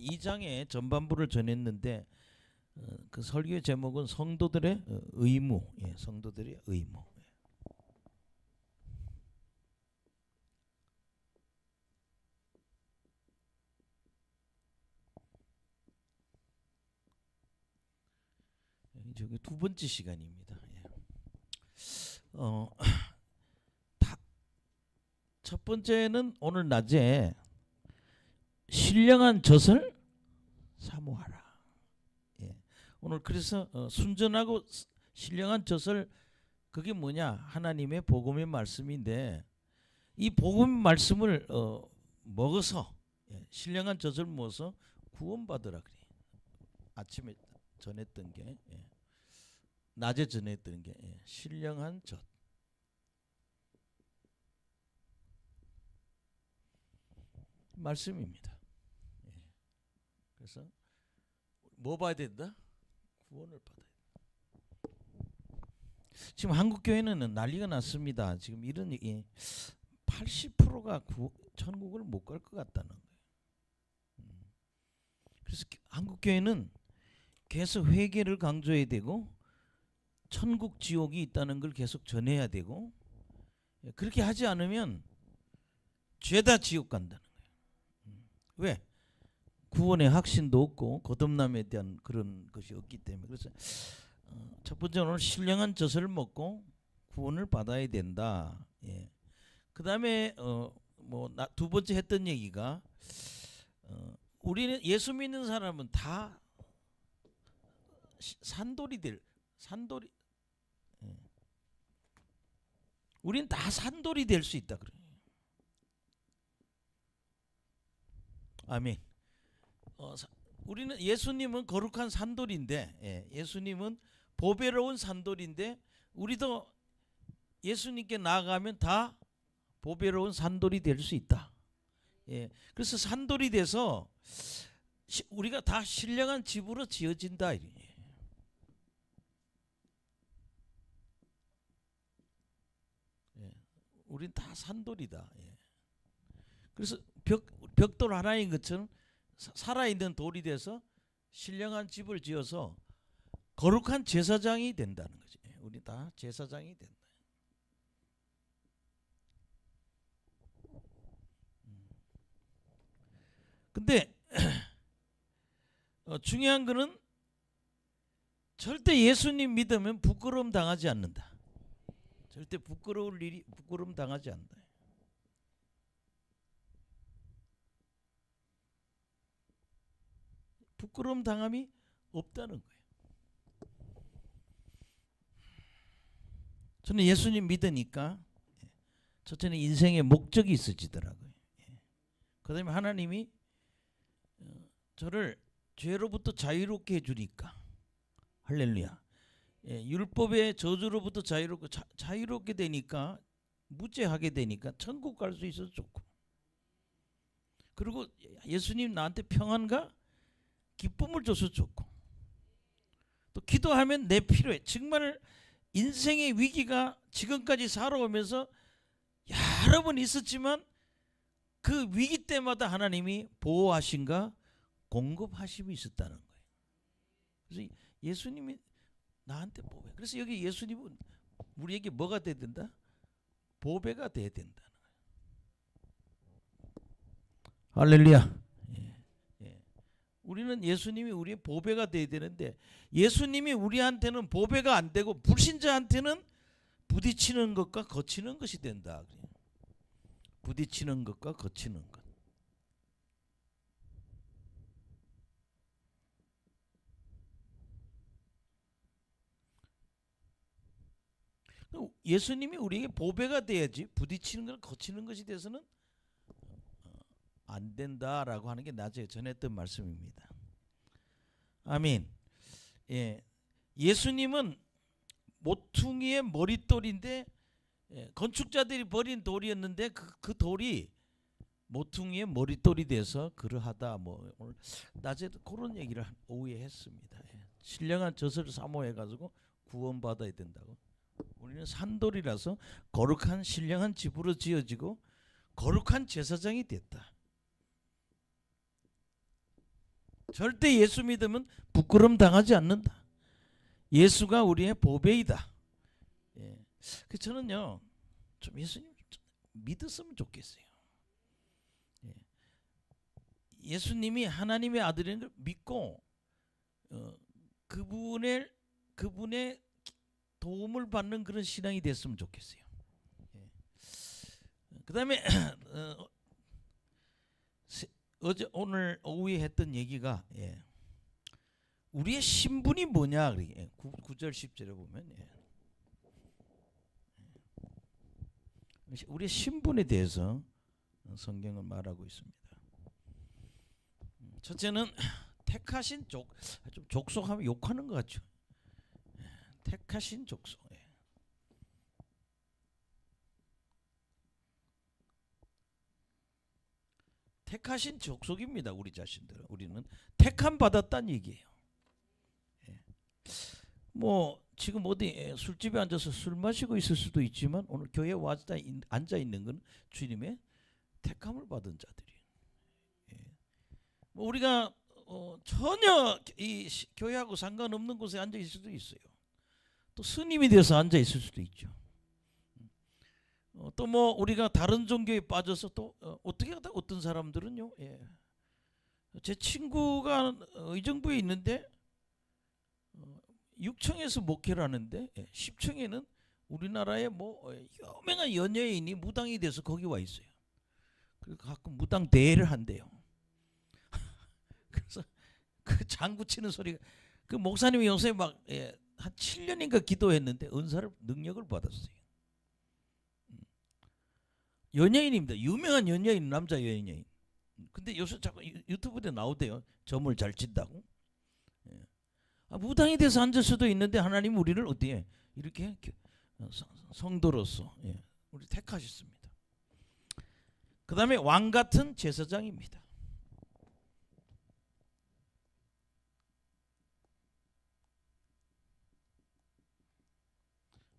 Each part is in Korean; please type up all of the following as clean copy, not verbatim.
2장의 전반부를 전했는데 그 설교의 제목은 성도들의 의무, 성도들의 의무. 저기 두 번째 시간입니다. 첫 번째는 오늘 낮에 신령한 젖을 사모하라. 오늘 그래서 순전하고 신령한 젖을, 그게 뭐냐? 하나님의 복음의 말씀인데, 이 복음 말씀을 먹어서 신령한 젖을 먹어서 구원받으라 그래. 아침에 전했던 게, 낮에 전했던 게 신령한 젖. 말씀입니다. 그래서 뭐 봐야 된다? 구원을 받아야 된다. 지금 한국 교회는 난리가 났습니다. 지금 이런 얘기, 80%가 천국을 못 갈 것 같다는 거예요. 그래서 한국 교회는 계속 회개를 강조해야 되고, 천국 지옥이 있다는 걸 계속 전해야 되고, 그렇게 하지 않으면 죄다 지옥 간다는 거예요. 왜? 구원의 확신도 없고 거듭남에 대한 그런 것이 없기 때문에. 그래서 첫 번째 오늘 신령한 젖을 먹고 구원을 받아야 된다. 그 다음에 두 번째 했던 얘기가, 우리는 예수 믿는 사람은 다 산돌이. 우리는 다 산돌이 될 수 있다 그래요. 아멘. 우리는, 예수님은 거룩한 산돌인데, 예수님은 보배로운 산돌인데, 우리도 예수님께 나아가면 다 보배로운 산돌이 될 수 있다. 그래서 산돌이 돼서 우리가 다 신령한 집으로 지어진다. 우린 다 산돌이다. 그래서 벽돌 하나인 것처럼 살아있는 돌이 돼서 신령한 집을 지어서 거룩한 제사장이 된다는 거지. 우리 다 제사장이 된다. 근데 중요한 거는 절대 예수님 믿으면 부끄러움 당하지 않는다. 절대 부끄러움 당하지 않는다. 부끄러움 당함이 없다는 거예요. 저는 예수님 믿으니까 첫째는 인생의 목적이 있어지더라고요. 그 다음에 하나님이 저를 죄로부터 자유롭게 해주니까, 할렐루야. 율법의 저주로부터 자유롭게 되니까, 무죄하게 되니까 천국 갈 수 있어서 좋고, 그리고 예수님 나한테 평안과 기쁨을 줘서 좋고, 또 기도하면 내 필요해. 정말 인생의 위기가 지금까지 살아오면서 여러 번 있었지만 그 위기 때마다 하나님이 보호하심과 공급하심이 있었다는 거예요. 그래서 예수님이 나한테 보배. 그래서 여기 예수님은 우리에게 뭐가 돼야 된다? 보배가 돼야 된다는 거예요. 할렐루야. 우리는 예수님이 우리의 보배가 돼야 되는데, 예수님이 우리한테는 보배가 안 되고 불신자한테는 부딪히는 것과 거치는 것이 된다. 부딪히는 것과 거치는 것. 예수님이 우리에게 보배가 돼야지 부딪히는 걸 거치는 것이 돼서는 안 된다라고 하는 게 낮에 전했던 말씀입니다. 아멘. 예수님은 모퉁이의 머릿돌인데, 건축자들이 버린 돌이었는데 그 돌이 모퉁이의 머릿돌이 돼서 그러하다. 오늘 낮에 그런 얘기를 오후에 했습니다. 신령한 젖을 사모해가지고 구원받아야 된다고. 우리는 산돌이라서 거룩한 신령한 집으로 지어지고 거룩한 제사장이 됐다. 절대 예수 믿으면 부끄럼 당하지 않는다. 예수가 우리의 보배이다. 예. 그 저는요 좀 예수님 좀 믿었으면 좋겠어요. 예. 예수님이 하나님의 아들인 걸 믿고 그분의 도움을 받는 그런 신앙이 됐으면 좋겠어요. 예. 그다음에 오늘 오후에 했던 얘기가 우리의 신분이 뭐냐. 9절 10절에 보면 우리의 신분에 대해서 성경은 말하고 있습니다. 첫째는 택하신 좀 족속하면 욕하는 것 같죠. 택하신 족속. 택하신 족속입니다. 우리 자신들은. 우리는 택함 받았다는 얘기예요. 뭐 지금 어디 술집에 앉아서 술 마시고 있을 수도 있지만 오늘 교회에 와서 앉아 있는 건 주님의 택함을 받은 자들이에요. 뭐 우리가 전혀 이 교회하고 상관없는 곳에 앉아 있을 수도 있어요. 또 스님이 돼서 앉아 있을 수도 있죠. 또 뭐 우리가 다른 종교에 빠져서 또 어떻게 하다 어떤 사람들은요. 제 친구가 의정부에 있는데 6층에서 목회를 하는데 10층에는 우리나라의 뭐 유명한 연예인이 무당이 돼서 거기 와 있어요. 그리고 가끔 무당 대회를 한대요. 그래서 그 장구 치는 소리가 그 목사님이 요새 막 한 7년인가 기도했는데 은사를 능력을 받았어요. 연예인입니다. 유명한 연예인, 남자 연예인. 근데 요새 자꾸 유튜브에 나오대요. 점을 잘 친다고. 무당이 돼서 앉을 수도 있는데 하나님 우리를 어디에 이렇게 성도로서 우리 택하셨습니다. 그 다음에 왕 같은 제사장입니다.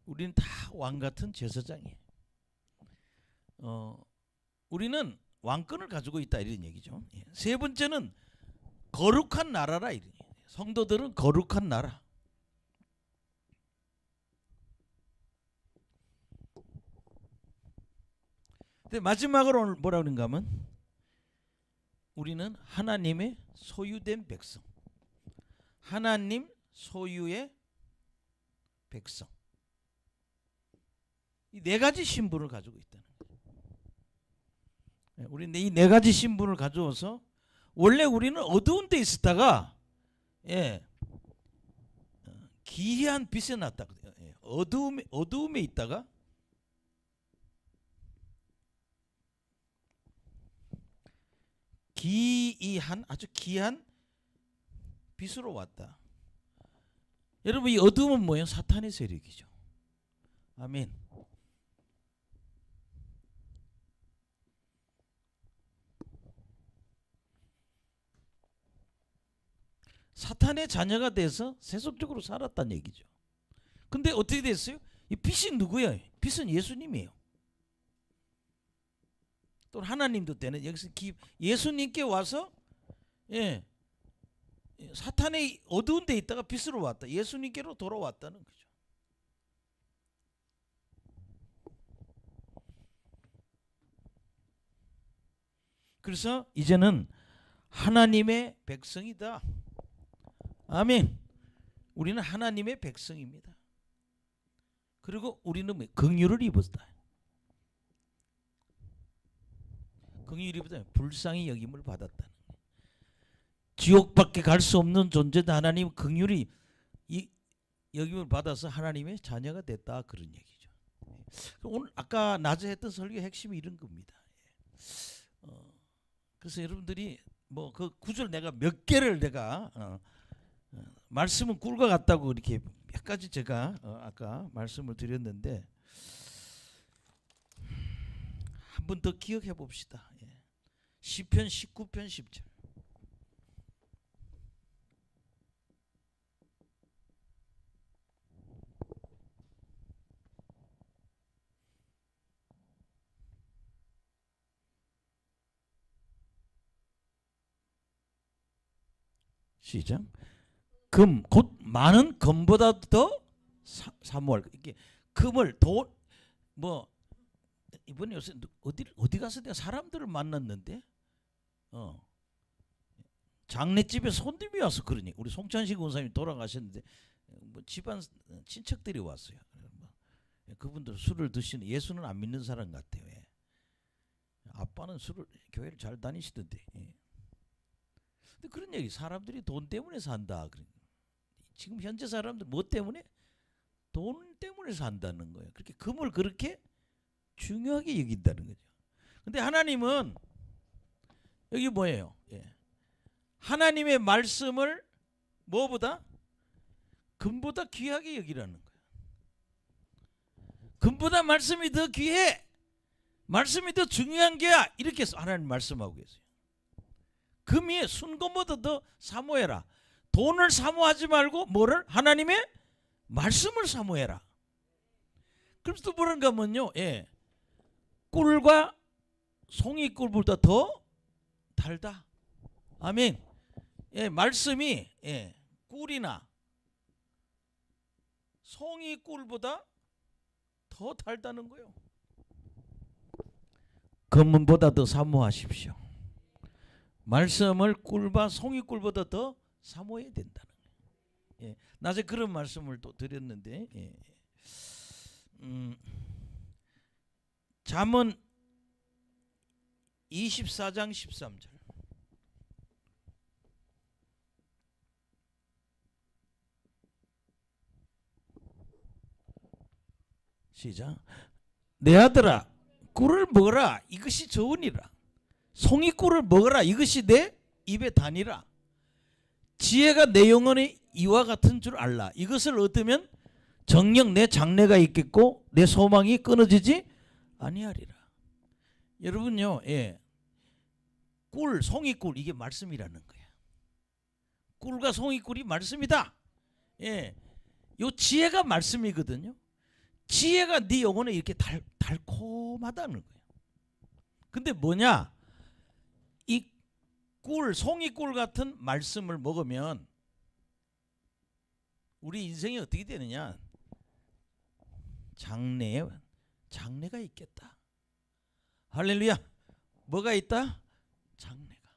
우리는 다 왕 같은 제사장이에요. 우리는 왕권을 가지고 있다 이런 얘기죠. 세 번째는 거룩한 나라라 이런 얘기예요. 성도들은 거룩한 나라. 근데 마지막으로 오늘 뭐라 그런가 하면 우리는 하나님의 소유된 백성. 하나님 소유의 백성. 이 네 가지 신분을 가지고 있다는 거예요. 우리는 이 네 가지 신분을 가져와서 원래 우리는 어두운 데 있었다가 기이한 빛에 났다거든요. 어두움에 있다가 아주 기이한 빛으로 왔다. 여러분 이 어두움은 뭐예요? 사탄의 세력이죠. 아멘. 사탄의 자녀가 돼서 세속적으로 살았다는 얘기죠. 근데 어떻게 됐어요? 이 빛이 누구예요? 빛은 예수님이에요. 또 하나님도 되는 여기서 예수님께 와서 사탄의 어두운 데 있다가 빛으로 왔다. 예수님께로 돌아왔다는 거죠. 그래서 이제는 하나님의 백성이다. 아멘. 우리는 하나님의 백성입니다. 그리고 우리는 긍휼을 입었다. 긍휼을 입었다. 불쌍히 여김을 받았다는 거예요. 지옥밖에 갈 수 없는 존재다. 하나님 긍휼이 여김을 받아서 하나님의 자녀가 됐다. 그런 얘기죠. 오늘 아까 낮에 했던 설교의 핵심이 이런 겁니다. 그래서 여러분들이 뭐 그 구절 내가 몇 개를 내가 말씀은 꿀과 같다고 이렇게 몇 가지 제가 아까 말씀을 드렸는데 한 번 더 기억해 봅시다. 시편 19편 10절. 시작. 금, 곧 많은 금보다 더 사모할. 이게 금을 뭐 이번에 요새 어디 가서 내가 사람들을 만났는데 장례집에 손님이 와서 그러니 우리 송찬식 원사님이 돌아가셨는데 뭐 집안 친척들이 왔어요. 그분들 술을 드시는 예수는 안 믿는 사람 같아요. 예. 아빠는 교회를 잘 다니시던데. 예. 근데 그런 얘기 사람들이 돈 때문에 산다. 지금 현재 사람들 뭐 때문에? 돈 때문에 산다는 거예요. 그렇게 금을 그렇게 중요하게 여긴다는 거죠. 근데 하나님은 여기 뭐예요? 예. 하나님의 말씀을 뭐보다? 금보다 귀하게 여기라는 거예요. 금보다 말씀이 더 귀해. 말씀이 더 중요한 게야. 이렇게 하나님 말씀하고 계세요. 금이 순금보다 더 사모해라. 돈을 사모하지 말고 뭐를? 하나님의 말씀을 사모해라. 그래서 또 뭐라는가 하면요. 예. 꿀과 송이꿀보다 더 달다. 아멘. 예, 말씀이 꿀이나 송이꿀보다 더 달다는 거예요. 금은보다 더 사모하십시오. 말씀을 꿀과 송이꿀보다 더 사모해야 된다는 거예요. 예, 낮에 그런 말씀을 또 드렸는데 잠언 24장 13절 시작. 내 아들아 꿀을 먹어라. 이것이 좋으니라. 송이꿀을 먹어라. 이것이 내 입에 다니라. 지혜가 내 영혼의 이와 같은 줄 알라. 이것을 얻으면 정녕 내 장래가 있겠고 내 소망이 끊어지지 아니하리라. 여러분요, 예, 꿀, 송이꿀 이게 말씀이라는 거야. 꿀과 송이꿀이 말씀이다. 예, 요 지혜가 말씀이거든요. 지혜가 네 영혼에 이렇게 달콤하다는 거예요. 근데 뭐냐? 이 꿀, 송이꿀 같은 말씀을 먹으면 우리 인생이 어떻게 되느냐? 장래가 있겠다. 할렐루야. 뭐가 있다? 장래가.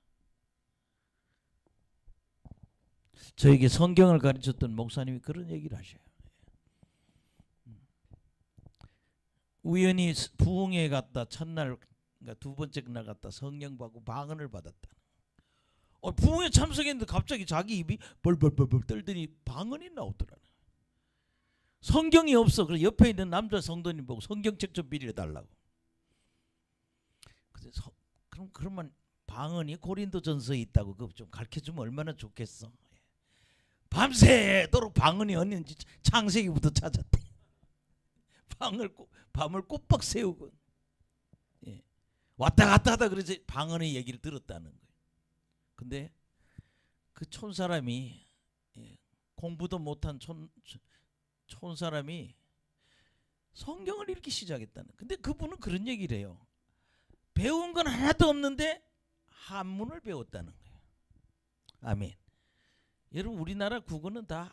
저에게 성경을 가르쳤던 목사님이 그런 얘기를 하셔요. 우연히 부흥회 갔다 첫날 두 번째 날 갔다 성령 받고 방언을 받았다. 부흥회 참석했는데 갑자기 자기 입이 벌벌벌벌 떨더니 방언이 나오더라. 성경이 없어. 그래서 옆에 있는 남자 성도님 보고 성경책 좀 빌려달라고. 그래서 그러면 방언이 고린도전서에 있다고 그거 좀 가르쳐주면 얼마나 좋겠어. 밤새도록 방언이 어딘지 창세기부터 찾았대. 밤을 꼬박 세우고 왔다 갔다 하다 그래서 방언의 얘기를 들었다는 거예요. 근데 그 촌사람이 공부도 못한 촌사람이 성경을 읽기 시작했다는. 근데 그분은 그런 얘기를 해요. 배운 건 하나도 없는데 한문을 배웠다는 거예요. 아멘. 여러분 우리나라 국어는 다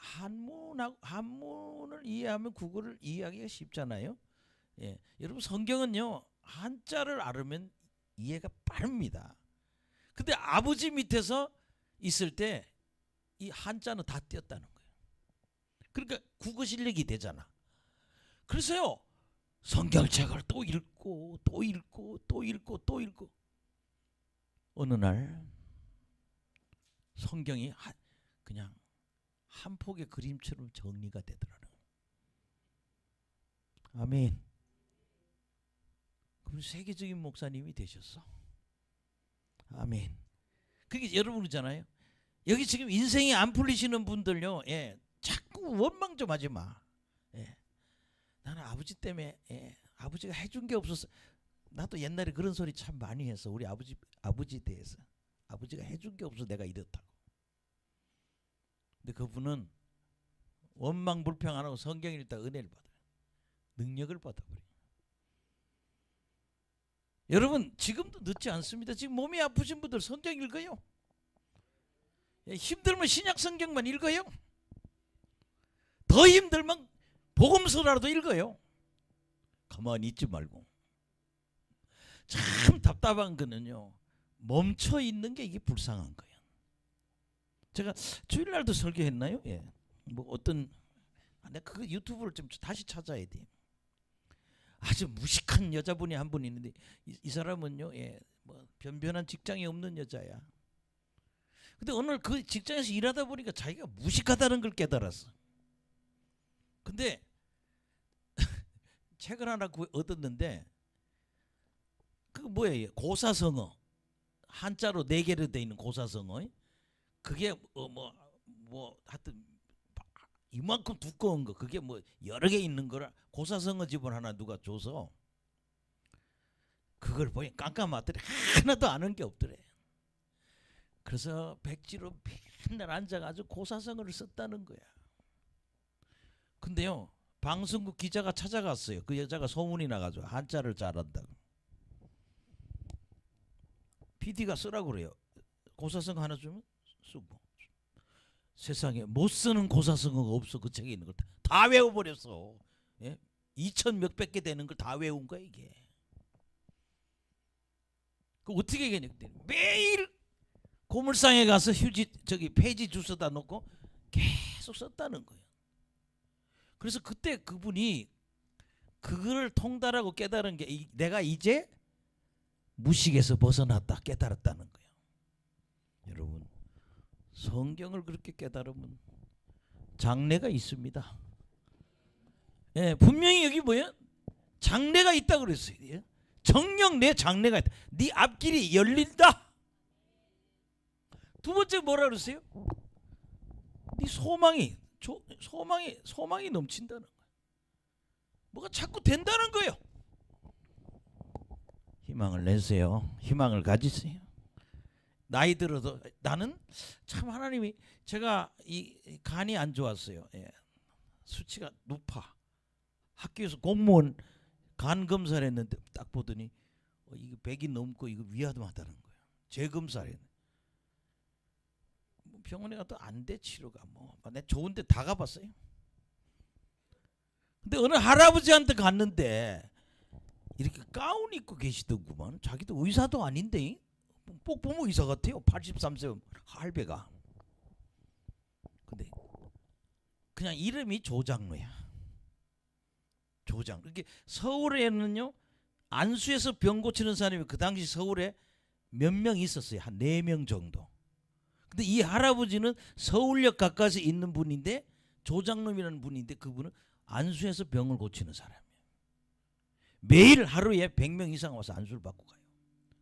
한문을 이해하면 국어를 이해하기가 쉽잖아요. 예, 여러분 성경은요 한자를 알으면 이해가 빠릅니다. 근데 아버지 밑에서 있을 때 이 한자는 다 띄었다는 거예요. 그러니까 국어 실력이 되잖아. 그래서요 성경책을 또 읽고 또 읽고 또 읽고 또 읽고 어느 날 성경이 그냥 한 폭의 그림처럼 정리가 되더라는 거예요. 아멘. 그럼 세계적인 목사님이 되셨어. 아멘. 그게 여러분 그러잖아요. 여기 지금 인생이 안 풀리시는 분들요, 자꾸 원망 좀 하지 마. 나는 아버지 때문에 아버지가 해준 게 없었어. 나도 옛날에 그런 소리 참 많이 했어. 우리 아버지 대해서 아버지가 해준 게 없어 내가 이렇다고. 근데 그분은 원망 불평 안 하고 성경 읽다 은혜를 받아요. 능력을 받아버려요. 여러분 지금도 늦지 않습니다. 지금 몸이 아프신 분들 성경 읽어요. 힘들면 신약 성경만 읽어요. 더 힘들면 복음서라도 읽어요. 가만히 있지 말고. 참 답답한 거는요, 멈춰 있는 게 이게 불쌍한 거예요. 제가 주일날도 설교했나요? 예. 뭐 어떤 내가 그 유튜브를 좀 다시 찾아야 돼. 아주 무식한 여자분이 한 분 있는데 이 사람은요, 예, 뭐 변변한 직장이 없는 여자야. 근데 오늘 그 직장에서 일하다 보니까 자기가 무식하다는 걸 깨달았어. 근데 책을 하나 얻었는데 그 뭐예요? 고사성어, 한자로 4개로 돼 있는 고사성어. 그게 뭐 하여튼 이만큼 두꺼운 거, 그게 뭐 여러 개 있는 거라 고사성어 집을 하나 누가 줘서 그걸 보니 깜깜하더래. 하나도 아는 게 없더래. 그래서 백지로 맨날 앉아가지고 고사성어를 썼다는 거야. 근데요, 방송국 기자가 찾아갔어요. 그 여자가 소문이 나가지고 한자를 잘한다고. PD가 쓰라고 그래요. 고사성어 하나 주면 쓰고. 세상에 못 쓰는 고사성어가 없어. 그 책에 있는 걸 다 외워버렸어. 예? 2천 몇백 개 되는 걸 다 외운 거야 이게. 그 어떻게 했냐? 매일 고물상에 가서 페이지 주워다 놓고 계속 썼다는 거예요. 그래서 그때 그분이 그걸 통달하고 깨달은 게 내가 이제 무식에서 벗어났다 깨달았다는 거예요. 여러분, 성경을 그렇게 깨달으면 장래가 있습니다. 예, 분명히 여기 뭐야? 장래가 있다고 그랬어요. 예? 정녕 내 장래가 있다. 네 앞길이 열린다. 두 번째 뭐라 그랬어요? 네 소망이 넘친다는 거야. 뭐가 자꾸 된다는 거예요. 희망을 내세요. 희망을 가지세요. 나이 들어도 나는 참 하나님이, 제가 이 간이 안 좋았어요. 예. 수치가 높아. 학교에서 공무원 간 검사를 했는데 딱 보더니 이거 100이 넘고 이거 위험하다는 거예요. 재검사를 했는데 병원에 가도 안 돼 치료가. 내 좋은데 다 가봤어요. 근데 어느 할아버지한테 갔는데 이렇게 가운 입고 계시더구만. 자기도 의사도 아닌데 꼭 보면 의사 같아요. 83세 할배가. 근데 그냥 이름이 조장로야. 조장. 이렇게 서울에는요, 안수에서 병 고치는 사람이 그 당시 서울에 몇 명 있었어요. 한 4명 정도. 근데 이 할아버지는 서울역 가까이서 있는 분인데, 조장놈이라는 분인데, 그분은 안수에서 병을 고치는 사람이에요. 매일 하루에 100명 이상 와서 안수를 받고 가요.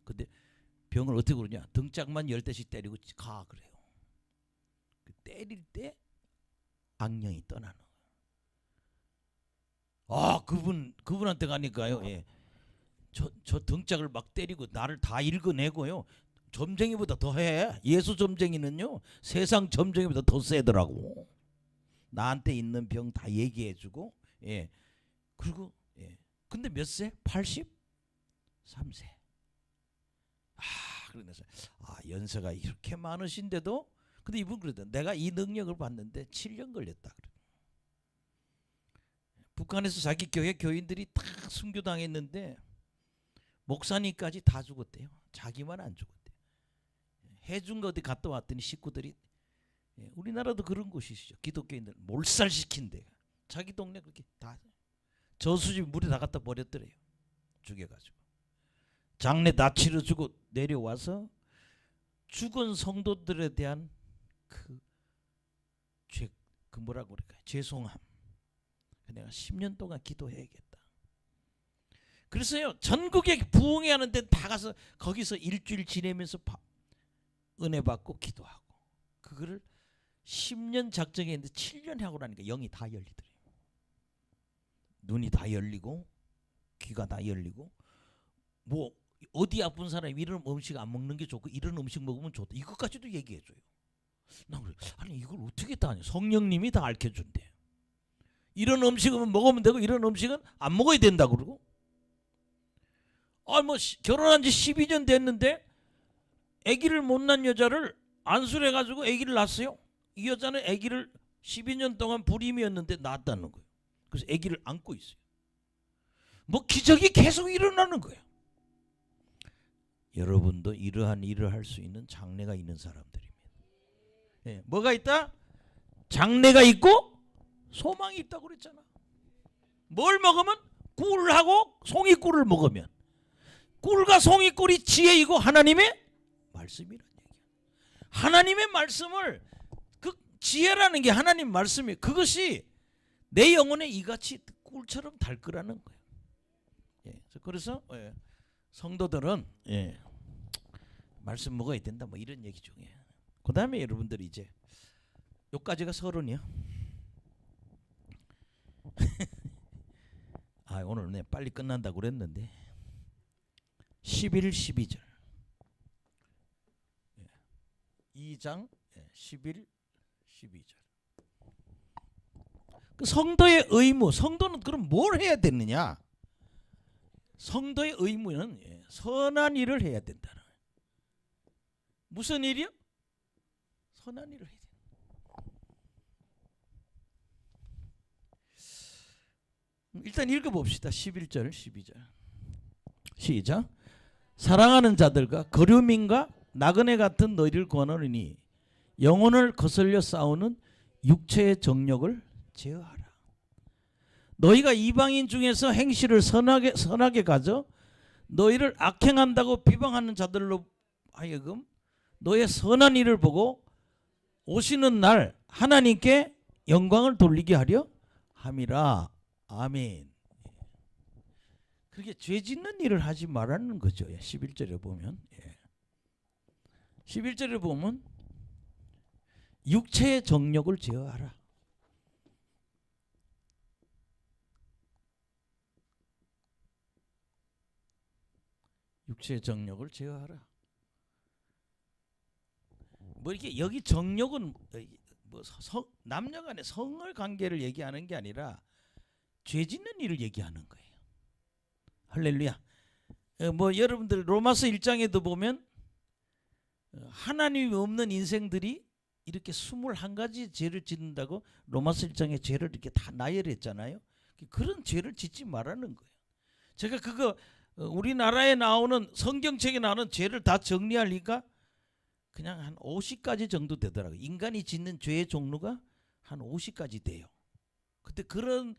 근데 병을 어떻게 그러냐? 등짝만 10대씩 때리고 가 그래요. 때릴 때 악령이 떠나는 거예요. 아, 그분한테 가니까요. 예. 저 등짝을 막 때리고 나를 다 읽어내고요. 점쟁이보다 더 해. 예수 점쟁이는요, 세상 점쟁이보다 더 세더라고. 나한테 있는 병 다 얘기해주고. 예. 그리고 예. 근데 몇 세? 83세. 그래서 연세가 이렇게 많으신데도, 근데 이분 그러다 내가 이 능력을 봤는데 7년 걸렸다 그래. 북한에서 자기 교회 교인들이 다 순교당했는데 목사님까지 다 죽었대요. 자기만 안 죽었대요. 해준 거 어디 갔다 왔더니 식구들이, 우리나라도 그런 곳이시죠. 기독교인들 몰살시킨 데가 자기 동네 그렇게 다 저수지 물에 다 갖다 버렸더래요. 죽여가지고. 장례 다 치러주고 내려와서 죽은 성도들에 대한 그 뭐라고 그럴까요? 죄송함. 내가 10년 동안 기도해야겠다. 그래서요, 전국에 부흥회 하는 데 다 가서 거기서 일주일 지내면서 은혜 받고 기도하고, 그거를 10년 작정했는데 7년 하고 나니까 영이 다 열리더래요. 눈이 다 열리고 귀가 다 열리고, 뭐 어디 아픈 사람이 이런 음식 안 먹는 게 좋고 이런 음식 먹으면 좋다, 이것까지도 얘기해줘요. 난 그래, 아니 이걸 어떻게 다 하냐. 성령님이 다 알려준대. 이런 음식은 먹으면 되고 이런 음식은 안 먹어야 된다 그러고. 결혼한 지 12년 됐는데 아기를 못 낳은 여자를 안수를 해가지고 아기를 낳았어요. 이 여자는 아기를 12년 동안 불임이었는데 낳았다는 거예요. 그래서 아기를 안고 있어요. 뭐 기적이 계속 일어나는 거예요. 여러분도 이러한 일을 할 수 있는 장래가 있는 사람들입니다. 예, 뭐가 있다? 장래가 있고 소망이 있다고 그랬잖아. 뭘 먹으면? 꿀하고 송이꿀을 먹으면, 꿀과 송이꿀이 지혜이고 하나님의 말씀이란 얘기야. 하나님의 말씀을, 그 지혜라는 게 하나님 말씀이, 그것이 내 영혼에 이같이 꿀처럼 달 거라는 거예요. 예, 그래서 성도들은 말씀 먹어야 된다, 뭐 이런 얘기 중에. 그 다음에 여러분들이 이제 요까지가 서론이야. 아, 오늘 내 빨리 끝난다고 그랬는데 11, 12절 2장 11, 12절. 그 성도의 의무, 성도는 그럼 뭘 해야 되느냐? 성도의 의무는 선한 일을 해야 된다는 거예요. 무슨 일이요? 선한 일을 해야 된다. 일단 읽어봅시다. 11절 12절 시작. 사랑하는 자들과 거류민과 나그네 같은 너희를 권하노니 영혼을 거슬려 싸우는 육체의 정욕을 제어하라. 너희가 이방인 중에서 행실을 선하게 가져 너희를 악행한다고 비방하는 자들로 하여금 너의 선한 일을 보고 오시는 날 하나님께 영광을 돌리게 하려 함이라. 아멘. 그렇게 죄 짓는 일을 하지 말라는 거죠. 11절에 보면, 11절에 보면 육체의 정욕을 제어하라. 육체의 정욕을 제어하라. 뭐 이렇게 여기 정욕은 뭐 남녀간의 성을 관계를 얘기하는 게 아니라 죄 짓는 일을 얘기하는 거예요. 할렐루야. 뭐 여러분들 로마서 1장에도 보면 하나님이 없는 인생들이 이렇게 21가지 죄를 짓는다고 로마서 1장에 죄를 이렇게 다 나열했잖아요. 그런 죄를 짓지 말라는 거예요. 제가 그거 우리나라에 나오는 성경책에 나오는 죄를 다 정리하니까 그냥 한 50가지 정도 되더라고요. 인간이 짓는 죄의 종류가 한 50가지 돼요. 근데 그런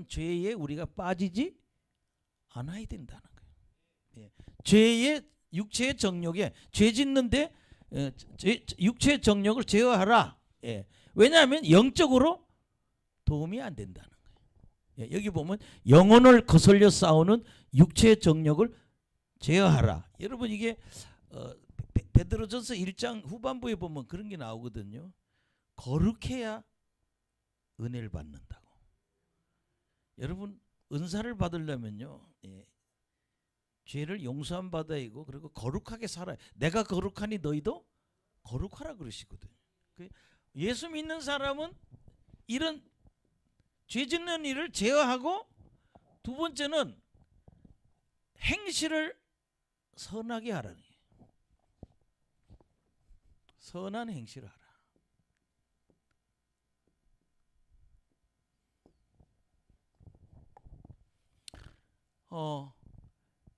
죄에 우리가 빠지지 않아야 된다는 거예요. 죄의 육체의 정욕에 죄 짓는데 육체의 정욕을 제어하라. 왜냐하면 영적으로 도움이 안 된다는 거예요. 여기 보면 영혼을 거슬려 싸우는 육체의 정욕을 제어하라. 여러분 이게 베드로전서 1장 후반부에 보면 그런 게 나오거든요. 거룩해야 은혜를 받는다고. 여러분 은사를 받으려면요, 죄를 용서함 받아야 하고 그리고 거룩하게 살아야. 내가 거룩하니 너희도 거룩하라 그러시거든요. 예수 믿는 사람은 이런 죄 짓는 일을 제어하고, 두 번째는 행실을 선하게 하라는 거예요. 선한 행실을 하라.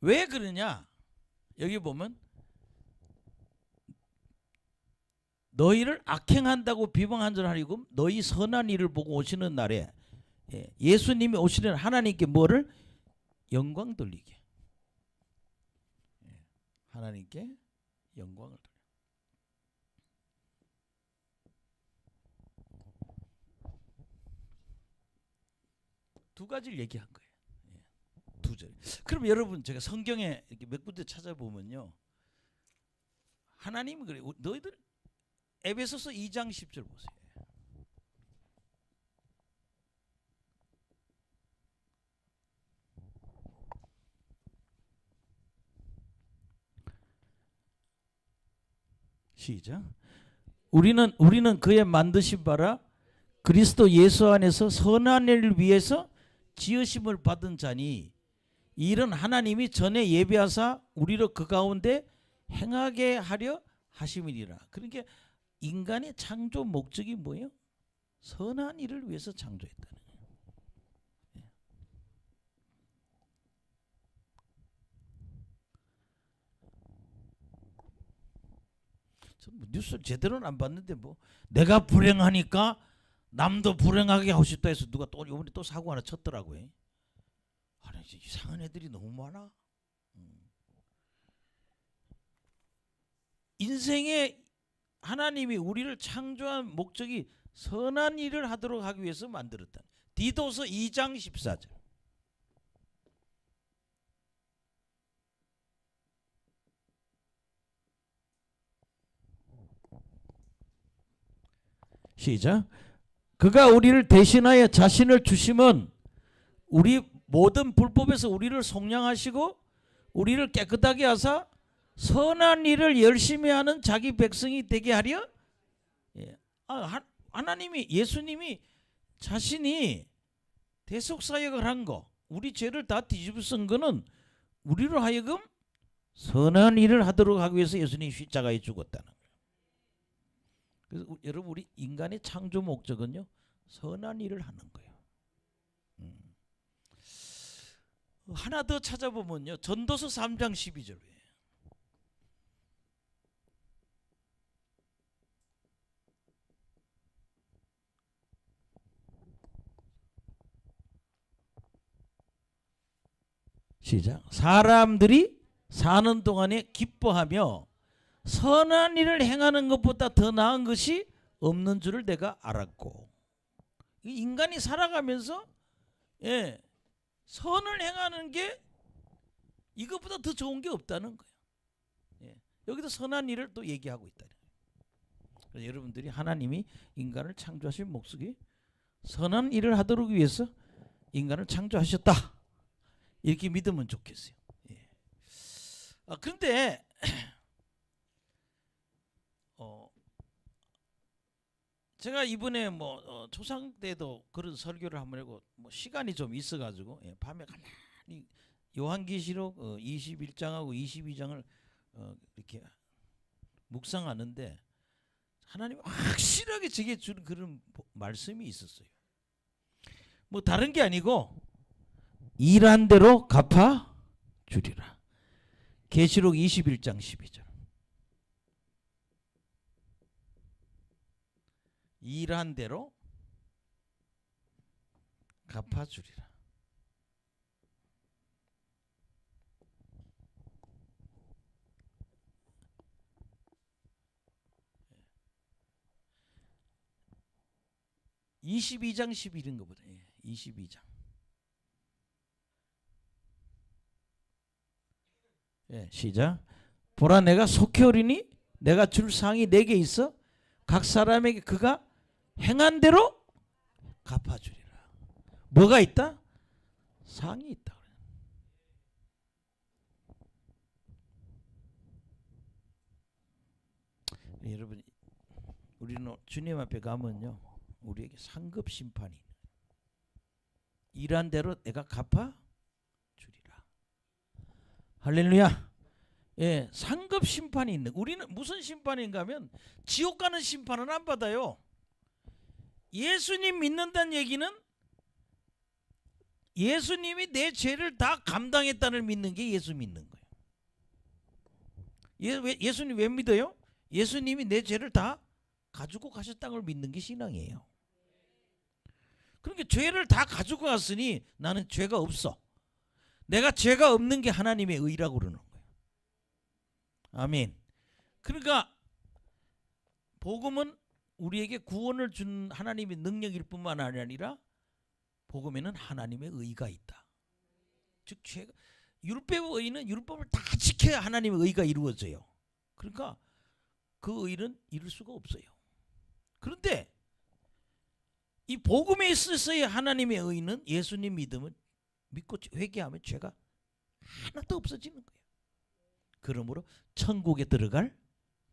왜 그러냐? 여기 보면 너희를 악행한다고 비방한 줄 알고 너희 선한 일을 보고 오시는 날에 예수님이 오시는 하나님께 뭐를? 영광 돌리게. 하나님께 영광을 돌려. 두 가지를 얘기한 거예요. 두 절. 그럼 여러분 제가 성경에 이렇게 몇 군데 찾아보면요, 하나님은 그래. 너희들 에베소서 2장 10절 보세요. 시작. 우리는 그의 만드신 바라 그리스도 예수 안에서 선한 일을 위해서 지으심을 받은 자니 이런 하나님이 전에 예비하사 우리로 그 가운데 행하게 하려 하심이니라. 그러니까 인간의 창조 목적이 뭐예요? 선한 일을 위해서 창조했다는 거예요. 저는 뉴스를 제대로는 안 봤는데 뭐 내가 불행하니까 남도 불행하게 하고 싶다 해서 누가 또 이번에 또 사고 하나 쳤더라고요. 아니 이상한 애들이 너무 많아. 인생에 하나님이 우리를 창조한 목적이 선한 일을 하도록 하기 위해서 만들었다. 디도서 2장 14절. 시작. 그가 우리를 대신하여 자신을 주심은 우리 모든 불법에서 우리를 속량하시고 우리를 깨끗하게 하사 선한 일을 열심히 하는 자기 백성이 되게 하려. 하나님이 예수님이 자신이 대속사역을 한 거, 우리 죄를 다 뒤집어 쓴 거는 우리로 하여금 선한 일을 하도록 하기 위해서 예수님이 십자가에 죽었다는 거예요. 그래서 여러분 우리 인간의 창조 목적은요 선한 일을 하는 거예요. 하나 더 찾아보면요 전도서 3장 12절. 시작. 사람들이 사는 동안에 기뻐하며 선한 일을 행하는 것보다 더 나은 것이 없는 줄을 내가 알았고. 인간이 살아가면서 선을 행하는 게 이것보다 더 좋은 게 없다는 거예요. 여기도 선한 일을 또 얘기하고 있다. 그래서 여러분들이 하나님이 인간을 창조하신 목적이 선한 일을 하도록 위해서 인간을 창조하셨다. 이렇게 믿으면 좋겠어요. 그런데 제가 이번에 초상 때도 그런 설교를 한번 하고 시간이 좀 있어가지고 밤에 가만히 요한계시록 21장하고 22장을 이렇게 묵상하는데 하나님이 확실하게 제게 주는 그런 말씀이 있었어요. 뭐 다른 게 아니고 일한 대로 갚아 주리라. 계시록 21장 12절. 일한 대로 갚아 주리라. 예. 22장 11인 것보다 22장. 시작. 보라 내가 속히 오리니 내가 줄 상이 내게 있어 각 사람에게 그가 행한 대로 갚아주리라. 뭐가 있다? 상이 있다. 여러분 우리는 주님 앞에 가면요 우리에게 상급 심판이 일한 대로 내가 갚아 주리라. 할렐루야. 상급 심판이 있는. 우리는 무슨 심판인가 하면 지옥 가는 심판은 안 받아요. 예수님 믿는다는 얘기는 예수님이 내 죄를 다 감당했다는 믿는 게 예수 믿는 거예요. 예수님 왜 믿어요? 예수님이 내 죄를 다 가지고 가셨다는 걸 믿는 게 신앙이에요. 그러니까 죄를 다 가지고 갔으니 나는 죄가 없어. 내가 죄가 없는 게 하나님의 의라고 그러는 거예요. 아멘. 그러니까 복음은 우리에게 구원을 준 하나님의 능력일 뿐만 아니라 복음에는 하나님의 의가 있다. 즉 죄가 율법의 의는 율법을 다 지켜야 하나님의 의가 이루어져요. 그러니까 그 의는 이룰 수가 없어요. 그런데 이 복음에 있어서의 하나님의 의는 예수님 믿음을 믿고 회개하면 죄가 하나도 없어지는 거예요. 그러므로 천국에 들어갈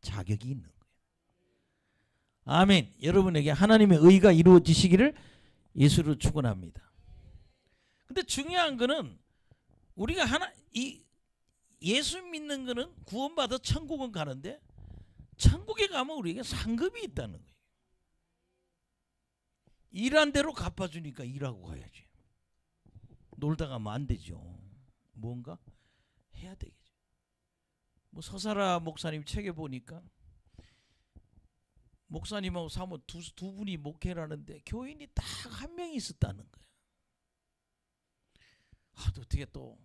자격이 있는 거예요. 아멘. 여러분에게 하나님의 의가 이루어지시기를 예수로 축원합니다. 근데 중요한 거는 우리가 예수 믿는 거는 구원받아 천국은 가는데 천국에 가면 우리에게 상급이 있다는 거예요. 일한 대로 갚아주니까 일하고 가야지. 놀다 가면 안 되죠. 뭔가 해야 되겠죠. 뭐 서사라 목사님 책에 보니까 목사님하고 사모 두 분이 목회를 하는데 교인이 딱 한 명이 있었다는 거예요. 어떻게 또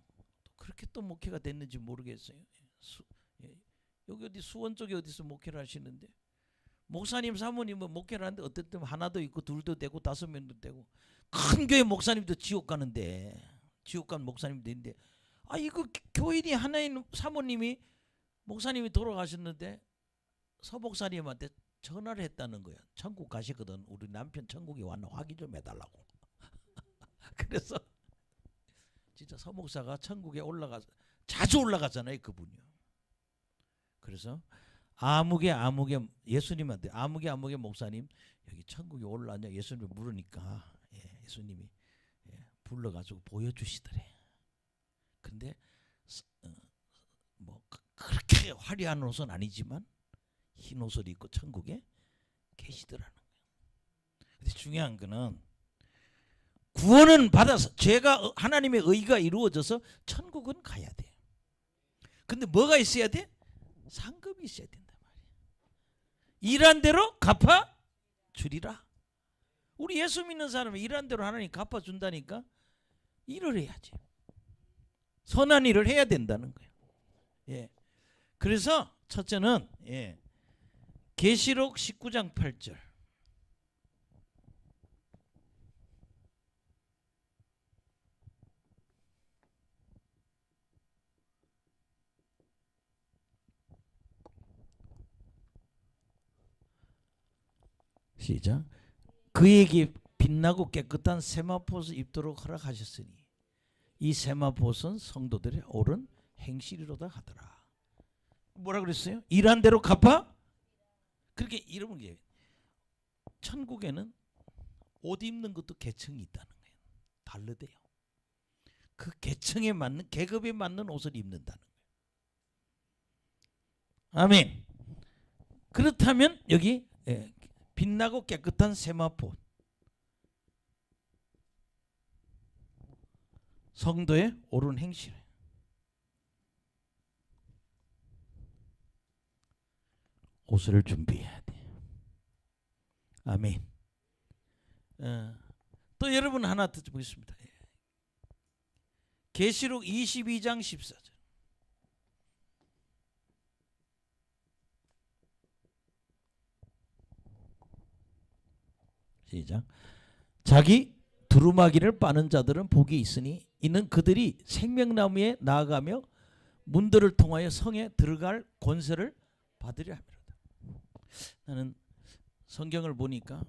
그렇게 또 목회가 됐는지 모르겠어요. 여기 어디 수원 쪽에 어디서 목회를 하시는데 목사님 사모님은 목회를 하는데 어떨 때는 하나도 있고 둘도 되고 다섯 명도 되고 큰 교회 목사님도 지옥 가는데 지옥 간 목사님도 있는데 이거 교인이 하나인 사모님이 목사님이 돌아가셨는데 서목사님한테 전화를 했다는 거야. 천국 가시거든. 우리 남편 천국에 왔나 확인 좀 해달라고. 그래서 진짜 서목사가 천국에 올라가서 자주 올라가잖아요, 그분이요. 그래서 아무개 예수님한테 아무개 목사님 여기 천국에 올라왔냐 예수님이 물으니까 예수님이 불러가지고 보여주시더래. 근데 뭐 그렇게 화려한 옷은 아니지만 흰 옷을 입고 천국에 계시더라는 거예요. 근데 중요한 거는 구원은 받아서 죄가 하나님의 의가 이루어져서 천국은 가야 돼. 근데 뭐가 있어야 돼? 상급이 있어야 된단 말이야. 일한 대로 갚아 주리라. 우리 예수 믿는 사람은 일한 대로 하나님 갚아 준다니까 일을 해야지. 선한 일을 해야 된다는 거예요. 그래서 첫째는 계시록 19장 8절. 시작. 그에게 빛나고 깨끗한 세마포옷을 입도록 허락하셨으니 이 세마포옷은 성도들의 옳은 행실이로다 하더라. 뭐라 그랬어요? 일한 대로 갚아? 그렇게 이러면 게 천국에는 옷 입는 것도 계층이 있다는 거예요. 다르대요. 그 계층에 맞는 계급에 맞는 옷을 입는다는 거예요. 아멘. 그렇다면 여기 빛나고 깨끗한 세마포 성도의 옳은 행실 옷을 준비해야 돼. 아멘. 또 여러분 하나 듣보겠습니다. 계시록 22장 14절. 시작. 자기 두루마기를 빠는 자들은 복이 있으니 이는 그들이 생명나무에 나아가며 문들을 통하여 성에 들어갈 권세를 받으려 합니다. 나는 성경을 보니까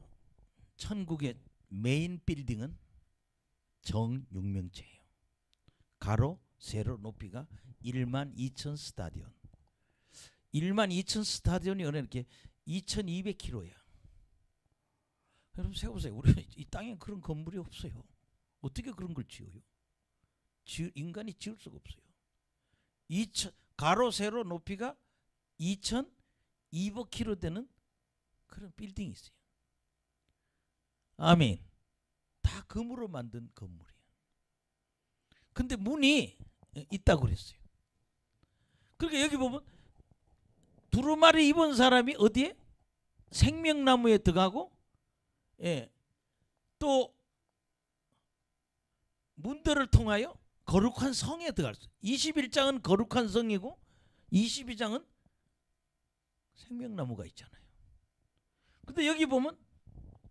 천국의 메인 빌딩은 정육명체예요. 가로 세로 높이가 12,000 스타디온. 12,000 스타디온이 이렇게 2,200km야. 여러분 세보세요. 우리 이 땅에 그런 건물이 없어요. 어떻게 그런 걸 지어요? 인간이 지을 수가 없어요. 가로 세로 높이가 2,200km 되는 그런 빌딩이 있어요. 아멘. 다 금으로 만든 건물이에요. 근데 문이 있다고 그랬어요. 그러니까 여기 보면 두루마리 입은 사람이 어디에? 생명나무에 들어가고 또 문들을 통하여 거룩한 성에 들어갈 수. 21장은 거룩한 성이고 22장은 생명나무가 있잖아요. 근데 여기 보면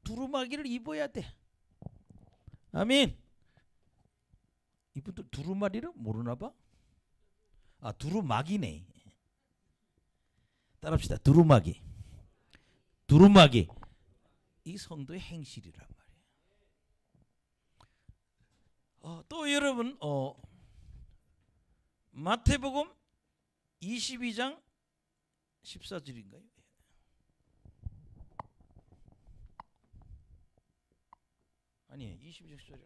두루마기를 입어야 돼. 아멘. 이분들 두루마리를 모르나 봐? 두루마기네. 따라합시다. 두루마기. 이 성도의 행실이란 말이에요. 또 여러분 마태복음 22장 14절인가요? 아니에요. 22장 14절.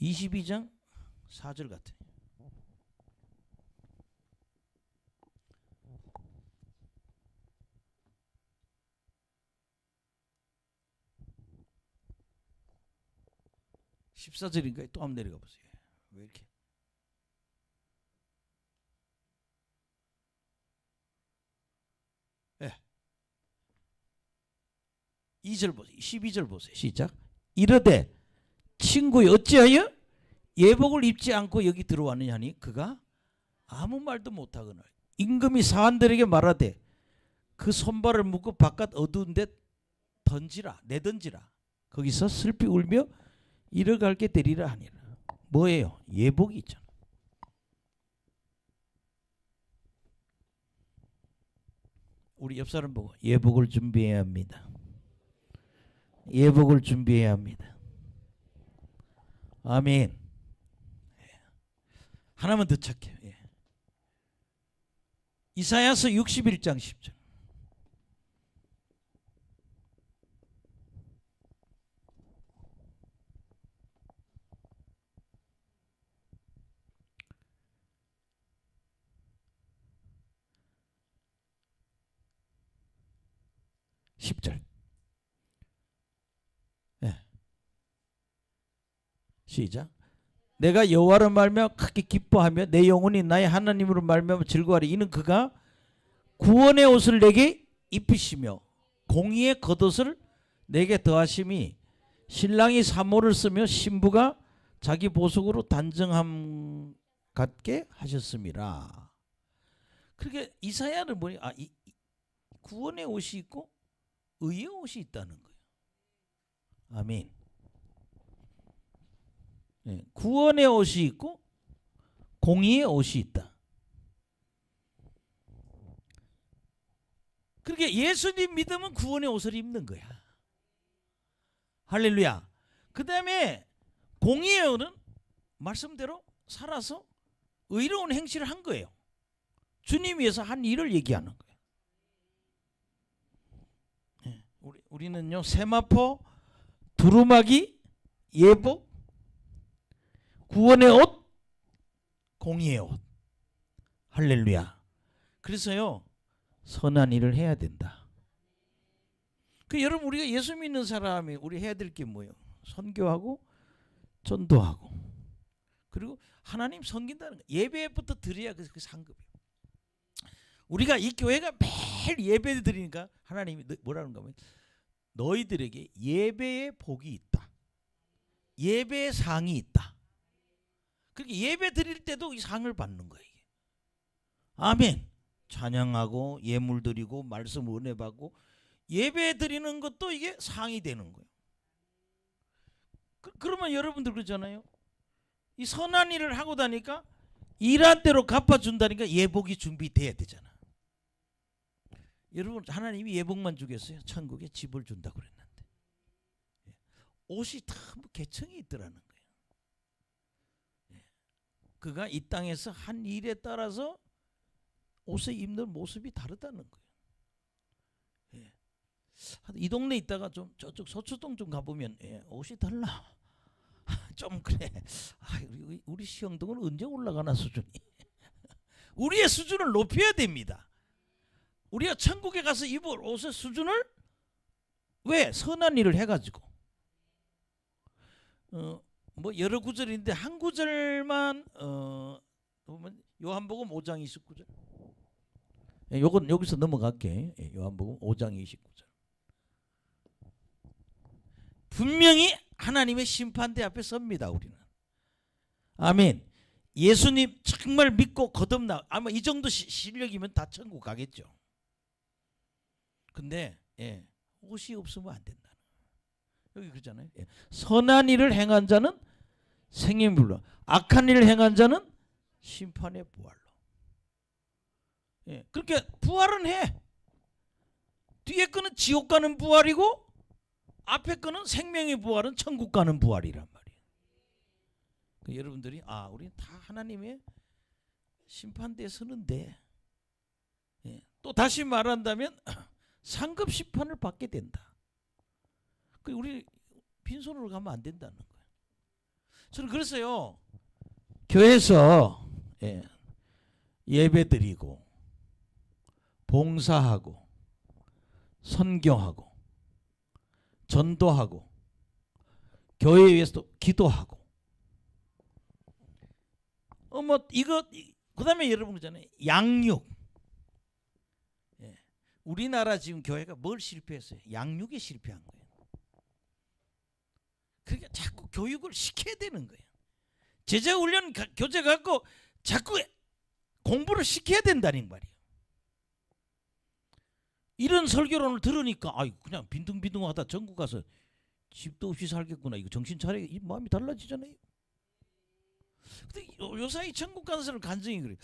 (22장 4절 같은. 14절인가 또 한번 내려가 보세요. 왜 이렇게? 예. 2절 보세요. 12절 보세요. 시작. 이르되 친구여 어찌하여 예복을 입지 않고 여기 들어왔느냐 하니 그가 아무 말도 못하거늘 임금이 사환들에게 말하되 그 손발을 묶고 바깥 어두운 데 던지라 내던지라 거기서 슬피 울며 이러갈게 되리라 하니라. 뭐예요? 예복이 있잖아. 우리 옆 사람 보고 예복을 준비해야 합니다. 예복을 준비해야 합니다. 아멘. 하나만 더 찾게요. 예. 이사야서 61장 10절. 예. 시작. 내가 여호와로 말미암아 크게 기뻐하며 내 영혼이 나의 하나님으로 말미암아 즐거워하리. 이는 그가 구원의 옷을 내게 입히시며 공의의 겉옷을 내게 더하심이 신랑이 사모를 쓰며 신부가 자기 보석으로 단정함 같게 하셨음이라. 그렇게 이사야는 뭐니? 구원의 옷이 있고 의의 옷이 있다는 거예요. 아멘. 예, 구원의 옷이 있고 공의의 옷이 있다. 그렇게 예수님 믿으면 구원의 옷을 입는 거야. 할렐루야. 그 다음에 공의의 옷은 말씀대로 살아서 의로운 행실을 한 거예요. 주님 위해서 한 일을 얘기하는 거예요. 예, 우리는요 세마포, 두루마기, 예복, 구원의 옷, 공의의 옷. 할렐루야. 그래서요 선한 일을 해야 된다. 그 여러분 우리가 예수 믿는 사람이 우리 해야 될 게 뭐예요? 선교하고 전도하고 그리고 하나님 섬긴다는 거. 예배부터 드려야 그 상급이에요. 우리가 이 교회가 매일 예배 드리니까 하나님이 뭐라는 거면 너희들에게 예배의 복이 있다. 예배의 상이 있다. 그렇게 예배 드릴 때도 이 상을 받는 거예요. 이게. 아멘. 찬양하고 예물 드리고 말씀 은혜 받고 예배 드리는 것도 이게 상이 되는 거예요. 그러면 여러분들 그러잖아요. 이 선한 일을 하고 다니까 일한 대로 갚아준다니까 예복이 준비돼야 되잖아. 여러분 하나님이 예복만 주겠어요? 천국에 집을 준다고 그랬는데 옷이 다 뭐 계층이 있더라는 거예요. 그가 이 땅에서 한 일에 따라서 옷을 입는 모습이 다르다는 거예요. 예. 이 동네 있다가 좀 저쪽 서초동 좀 가보면 옷이 달라. 좀 그래. 우리 시흥동은 언제 올라가나 수준이. 우리의 수준을 높여야 됩니다. 우리가 천국에 가서 입을 옷의 수준을 왜? 선한 일을 해가지고. 뭐 여러 구절인데 한 구절만 보면 요한복음 5장 29절. 요건 여기서 넘어갈게. 요한복음 5장 29절. 분명히 하나님의 심판대 앞에 섭니다. 우리는. 아멘. 예수님 정말 믿고 거듭나 아마 이 정도 실력이면 다 천국 가겠죠. 근데 옷이 없으면 안 된다는 여기 그러잖아요. 선한 일을 행한 자는 생명의 불로, 악한 일을 행한 자는 심판의 부활로. 그렇게 부활은 해. 뒤에 거는 지옥 가는 부활이고 앞에 거는 생명의 부활은 천국 가는 부활이란 말이에요. 여러분들이 우리 다 하나님의 심판대에 서는데 또 다시 말한다면 상급 심판을 받게 된다. 우리 빈손으로 가면 안 된다는 거예요. 저는 그래서요 교회에서 예배 드리고 봉사하고 선교하고 전도하고 교회에 위해서도 기도하고 뭐 이거 그다음에 여러분 그잖아요. 양육. 우리나라 지금 교회가 뭘 실패했어요? 양육에 실패한 거예요. 그러니까 자꾸 교육을 시켜야 되는 거예요. 제자 훈련 교재 갖고 자꾸 공부를 시켜야 된다는 말이에요. 이런 설교론을 들으니까 그냥 빈둥빈둥하다 전국 가서 집도 없이 살겠구나. 이거 정신 차려. 이 마음이 달라지잖아요. 근데 요사이 천국 가는 사람 간증이 그래.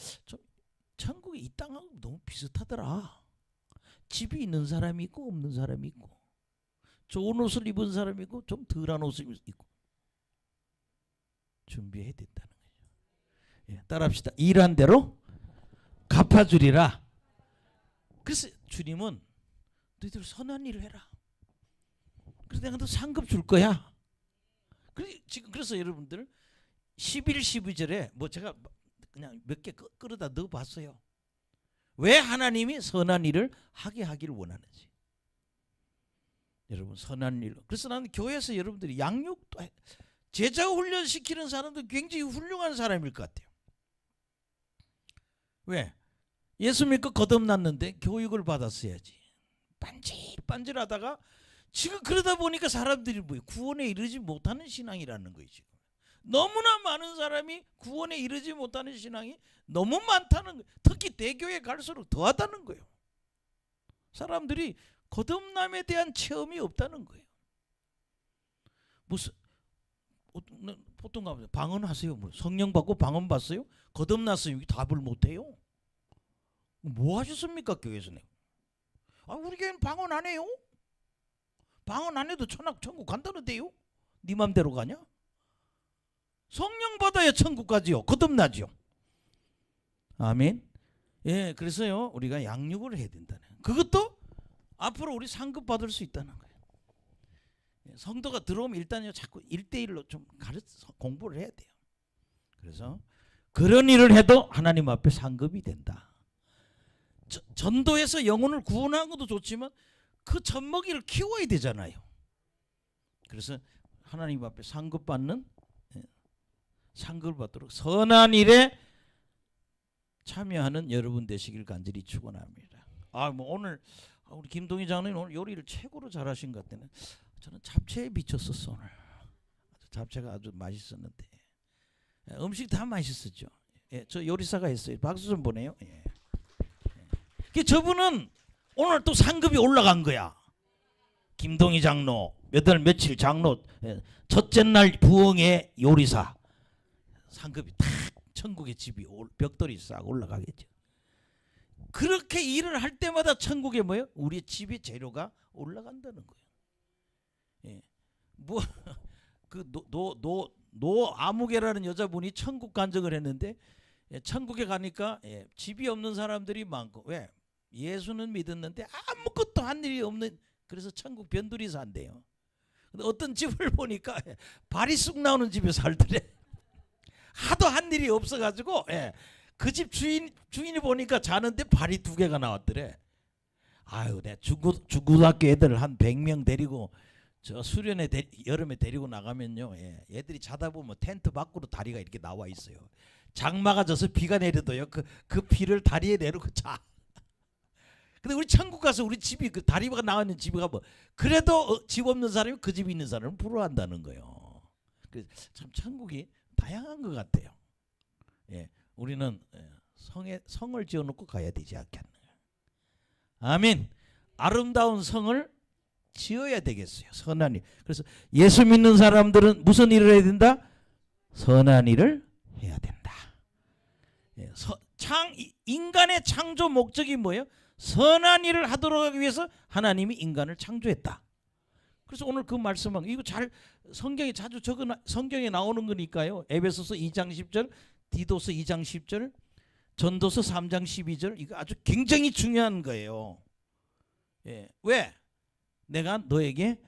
천국에 이 땅하고 너무 비슷하더라. 집이 있는 사람이 있고 없는 사람이 있고, 좋은 옷을 입은 사람이 있고 좀 덜한 옷을 입고. 준비해야 된다는 거죠. 따라합시다. 일한 대로 갚아주리라. 그래서 주님은 너희들 선한 일을 해라. 그래서 내가 너 상급 줄 거야. 그래서 여러분들 11, 12절에 뭐 제가 그냥 몇 개 끌어다 넣어봤어요. 왜 하나님이 선한 일을 하게 하기를 원하는지. 여러분 선한 일로. 그래서 나는 교회에서 여러분들이 양육도 제자 훈련시키는 사람도 굉장히 훌륭한 사람일 것 같아요. 왜? 예수 믿고 거듭났는데 교육을 받았어야지. 반질반질하다가 지금 그러다 보니까 사람들이 구원에 이르지 못하는 신앙이라는 거예요. 지금 너무나 많은 사람이 구원에 이르지 못하는 신앙이 너무 많다는 거예요. 특히 대교회 갈수록 더하다는 거예요. 사람들이 거듭남에 대한 체험이 없다는 거예요. 무슨 보통 가면 방언하세요. 성령 받고 방언 받어요? 거듭났어요. 답을 못해요. 뭐 하셨습니까 교회에서는? 우리 교회는 방언 안 해요. 방언 안 해도 천국 간다는데요. 네 맘대로 가냐? 성령 받아야 천국 가지요. 거듭나지요. 아멘. 그래서요 우리가 양육을 해야 된다는. 그것도 앞으로 우리 상급 받을 수 있다는 거예요. 성도가 들어오면 일단요 자꾸 1대1로 좀 공부를 해야 돼요. 그래서 그런 일을 해도 하나님 앞에 상급이 된다. 전도해서 영혼을 구원하는 것도 좋지만 그 젖먹이를 키워야 되잖아요. 그래서 하나님 앞에 상급 받는 상급을 받도록 선한 일에 참여하는 여러분 되시길 간절히 축원합니다. 뭐 오늘 우리 김동희 장로님 오늘 요리를 최고로 잘하신 것 같아요. 저는 잡채에 미쳤었어 오늘. 잡채가 아주 맛있었는데 음식 다 맛있었죠. 저 요리사가 했어요. 박수 좀 보내요. 저분은 오늘 또 상급이 올라간 거야. 김동희 장로 몇 달 며칠 장로 첫째 날 부흥의 요리사 상급이 탁 천국의 집이 벽돌이 싹 올라가겠죠. 그렇게 일을 할 때마다 천국에 뭐예요? 우리 집의 재료가 올라간다는 거예요. 노 아무개라는 여자분이 천국 간증을 했는데 천국에 가니까 집이 없는 사람들이 많고 왜? 예수는 믿었는데 아무것도 한 일이 없는 그래서 천국 변두리 산대요. 근데 어떤 집을 보니까 발이 쑥 나오는 집에 살더래. 하도 한 일이 없어가지고 그 집 주인이 보니까 자는데 발이 2개가 나왔더래. 내 중고등학교 애들 한 100명 데리고 저 수련회 여름에 데리고 나가면요, 애들이 자다 보면 텐트 밖으로 다리가 이렇게 나와 있어요. 장마가 져서 비가 내려도요, 그 비를 다리에 내놓고 자. 근데 우리 천국 가서 우리 집이 그 다리가 나와 있는 집이 가면 그래도 집 없는 사람이 그 집에 있는 사람을 부러워한다는 거예요. 그래서 참 천국이 다양한 것 같아요. 우리는 성을 지어놓고 가야 되지 않겠느냐. 아멘. 아름다운 성을 지어야 되겠어요. 선한 일. 그래서 예수 믿는 사람들은 무슨 일을 해야 된다? 선한 일을 해야 된다. 인간의 창조 목적이 뭐예요? 선한 일을 하도록 하기 위해서 하나님이 인간을 창조했다. 그래서 오늘 그 말씀은 이거 잘 성경에 자주 성경에 나오는 거니까요. 에베소서 2장 10절, 디도서 2장 10절, 전도서 3장 12절 이거 아주 굉장히 중요한 거예요. 왜? 내가 너에게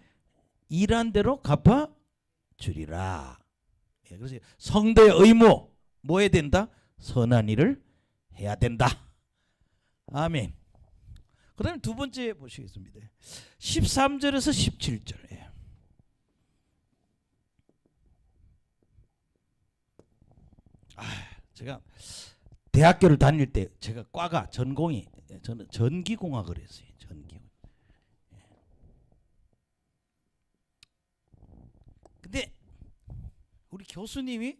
일한 대로 갚아 주리라. 그래서 성도의 의무 뭐 해야 된다? 선한 일을 해야 된다. 아멘. 그 다음에 두 번째 보시겠습니다. 13절에서 17절. 제가 대학교를 다닐 때 제가 과가 전공이 저는 전기공학을 했어요. 전기. 근데 우리 교수님이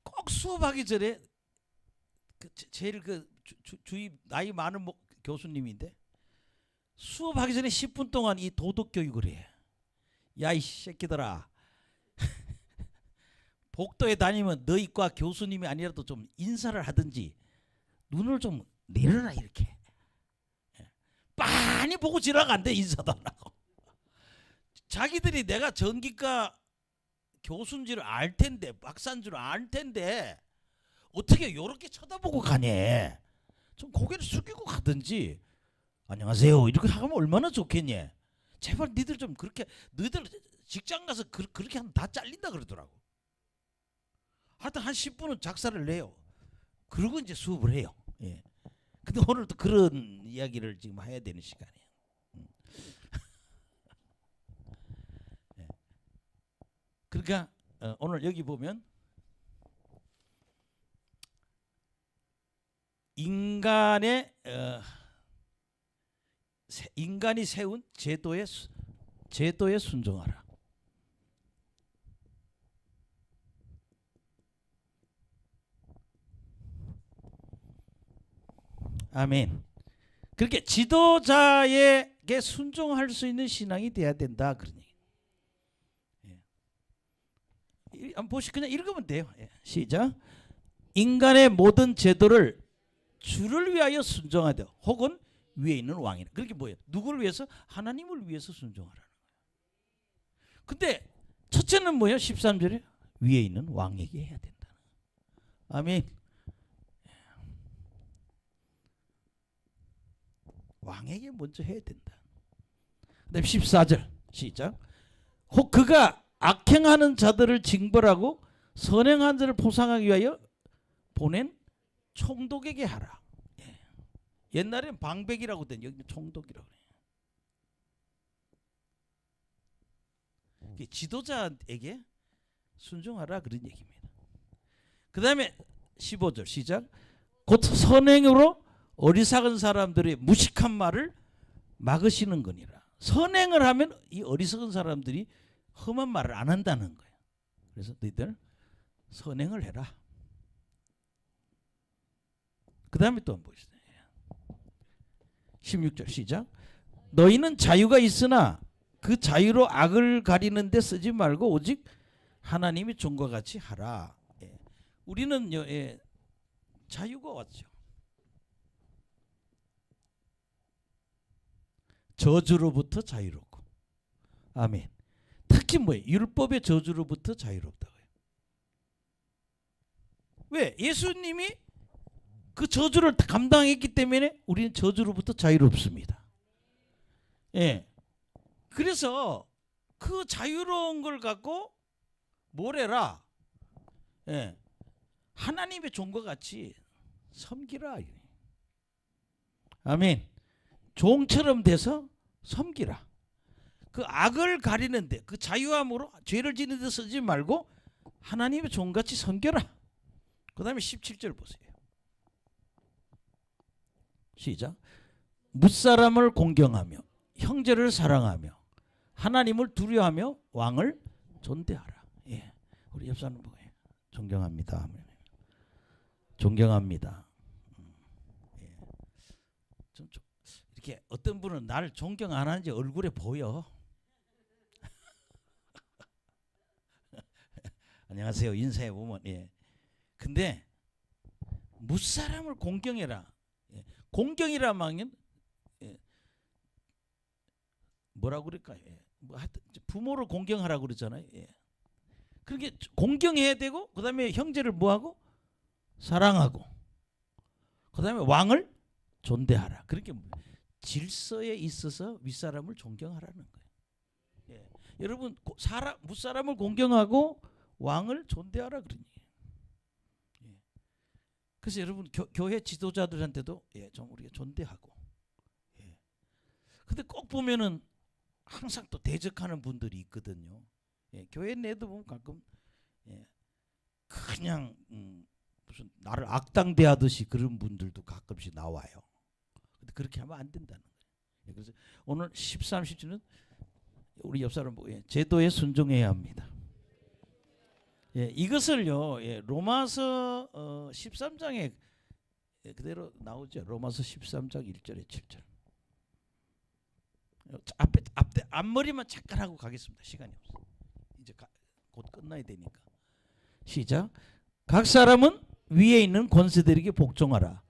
꼭 수업하기 전에 제일 주위 나이 많은 교수님인데 수업하기 전에 10분 동안 이 도덕 교육을 해. 야 이 새끼들아. 복도에 다니면 너희 과 교수님이 아니라도 좀 인사를 하든지 눈을 좀 내려라 이렇게. 빤히 보고 지나간대 인사도 안 하고. 자기들이 내가 전기과 교수인 줄 알 텐데 박사인 줄 알 텐데 어떻게 요렇게 쳐다보고 가냐. 좀 고개를 숙이고 가든지 안녕하세요 이렇게 하면 얼마나 좋겠냐. 제발 니들 좀 그렇게 너희들 직장 가서 그렇게 하면 다 잘린다 그러더라고. 하여튼 한 10분은 작사를 내요. 그리고 이제 수업을 해요. 예. 근데 오늘도 그런 이야기를 지금 해야 되는 시간이에요. 예. 그러니까 오늘 여기 보면 인간이 세운 제도에 순종하라. 아멘. 그렇게 지도자에게 순종할 수 있는 신앙이 돼야 된다 그런 얘기. 한번 보시 그냥 읽으면 돼요. 시작. 인간의 모든 제도를 주를 위하여 순종하되 혹은 위에 있는 왕이라. 그렇게 뭐예요? 누구를 위해서? 하나님을 위해서 순종하라는 거예요. 근데 첫째는 뭐예요? 13절에 위에 있는 왕에게 해야 된다. 아멘. 왕에게 먼저 해야 된다. 그다음 14절 시작. 혹 그가 악행하는 자들을 징벌하고 선행한 자를 보상하기 위하여 보낸 총독에게 하라. 옛날엔 방백이라고 된 여기 총독이라고 그래요. 지도자에게 순종하라 그런 얘기입니다. 그 다음에 15절 시작. 곧 선행으로 어리석은 사람들의 무식한 말을 막으시는 거니라. 선행을 하면 이 어리석은 사람들이 험한 말을 안 한다는 거예요. 그래서 너희들 선행을 해라. 그 다음에 또 한번 보시죠. 16절 시작. 너희는 자유가 있으나 그 자유로 악을 가리는 데 쓰지 말고 오직 하나님의 종과 같이 하라. 우리는 자유가 왔죠. 저주로부터 자유롭고. 아멘. 특히 뭐예요? 율법의 저주로부터 자유롭다고요. 왜? 예수님이 그 저주를 감당했기 때문에 우리는 저주로부터 자유롭습니다. 예. 그래서 그 자유로운 걸 갖고 뭐래라? 예. 하나님의 종과 같이 섬기라. 아멘. 종처럼 돼서 섬기라. 그 악을 가리는데 그 자유함으로 죄를 지는 데 쓰지 말고 하나님의 종같이 섬겨라. 그 다음에 17절 보세요. 시작. 뭇사람을 공경하며 형제를 사랑하며 하나님을 두려워하며 왕을 존대하라. 예, 우리 옆 사람 뭐예요? 존경합니다. 존경합니다. 예. 좀 이렇게 어떤 분은 나를 존경 안 하는지 얼굴에 보여. 안녕하세요 인사해 보면. 예. 근데 뭇사람을 공경해라. 예. 공경이라 말은 뭐라고 그럴까요? 예. 뭐 부모를 공경하라고 그러잖아요. 예. 그렇게 공경해야 되고 그 다음에 형제를 뭐하고? 사랑하고 그 다음에 왕을 존대하라. 그렇게 질서에 있어서 윗사람을 존경하라는 거예요. 예. 여러분 윗사람을 공경하고 왕을 존대하라 그러니. 그래서 여러분 교회 지도자들한테도 좀 우리가 존대하고. 근데 꼭 보면은 항상 또 대적하는 분들이 있거든요. 교회 내도 보면 가끔 그냥 무슨 나를 악당대하듯이 그런 분들도 가끔씩 나와요. 근데 그렇게 하면 안 된다는 거예요. 그래서 오늘 13, 17는 우리 옆 사람 제도에 순종해야 합니다. 이것을요, 로마서 13장에 그대로 나오죠. 로마서 13장 1절에 7절. 앞머리만 잠깐 하고 가겠습니다. 시간이 없어. 이제 곧 끝나야 되니까. 시작. 각 사람은 위에 있는 권세들에게 복종하라.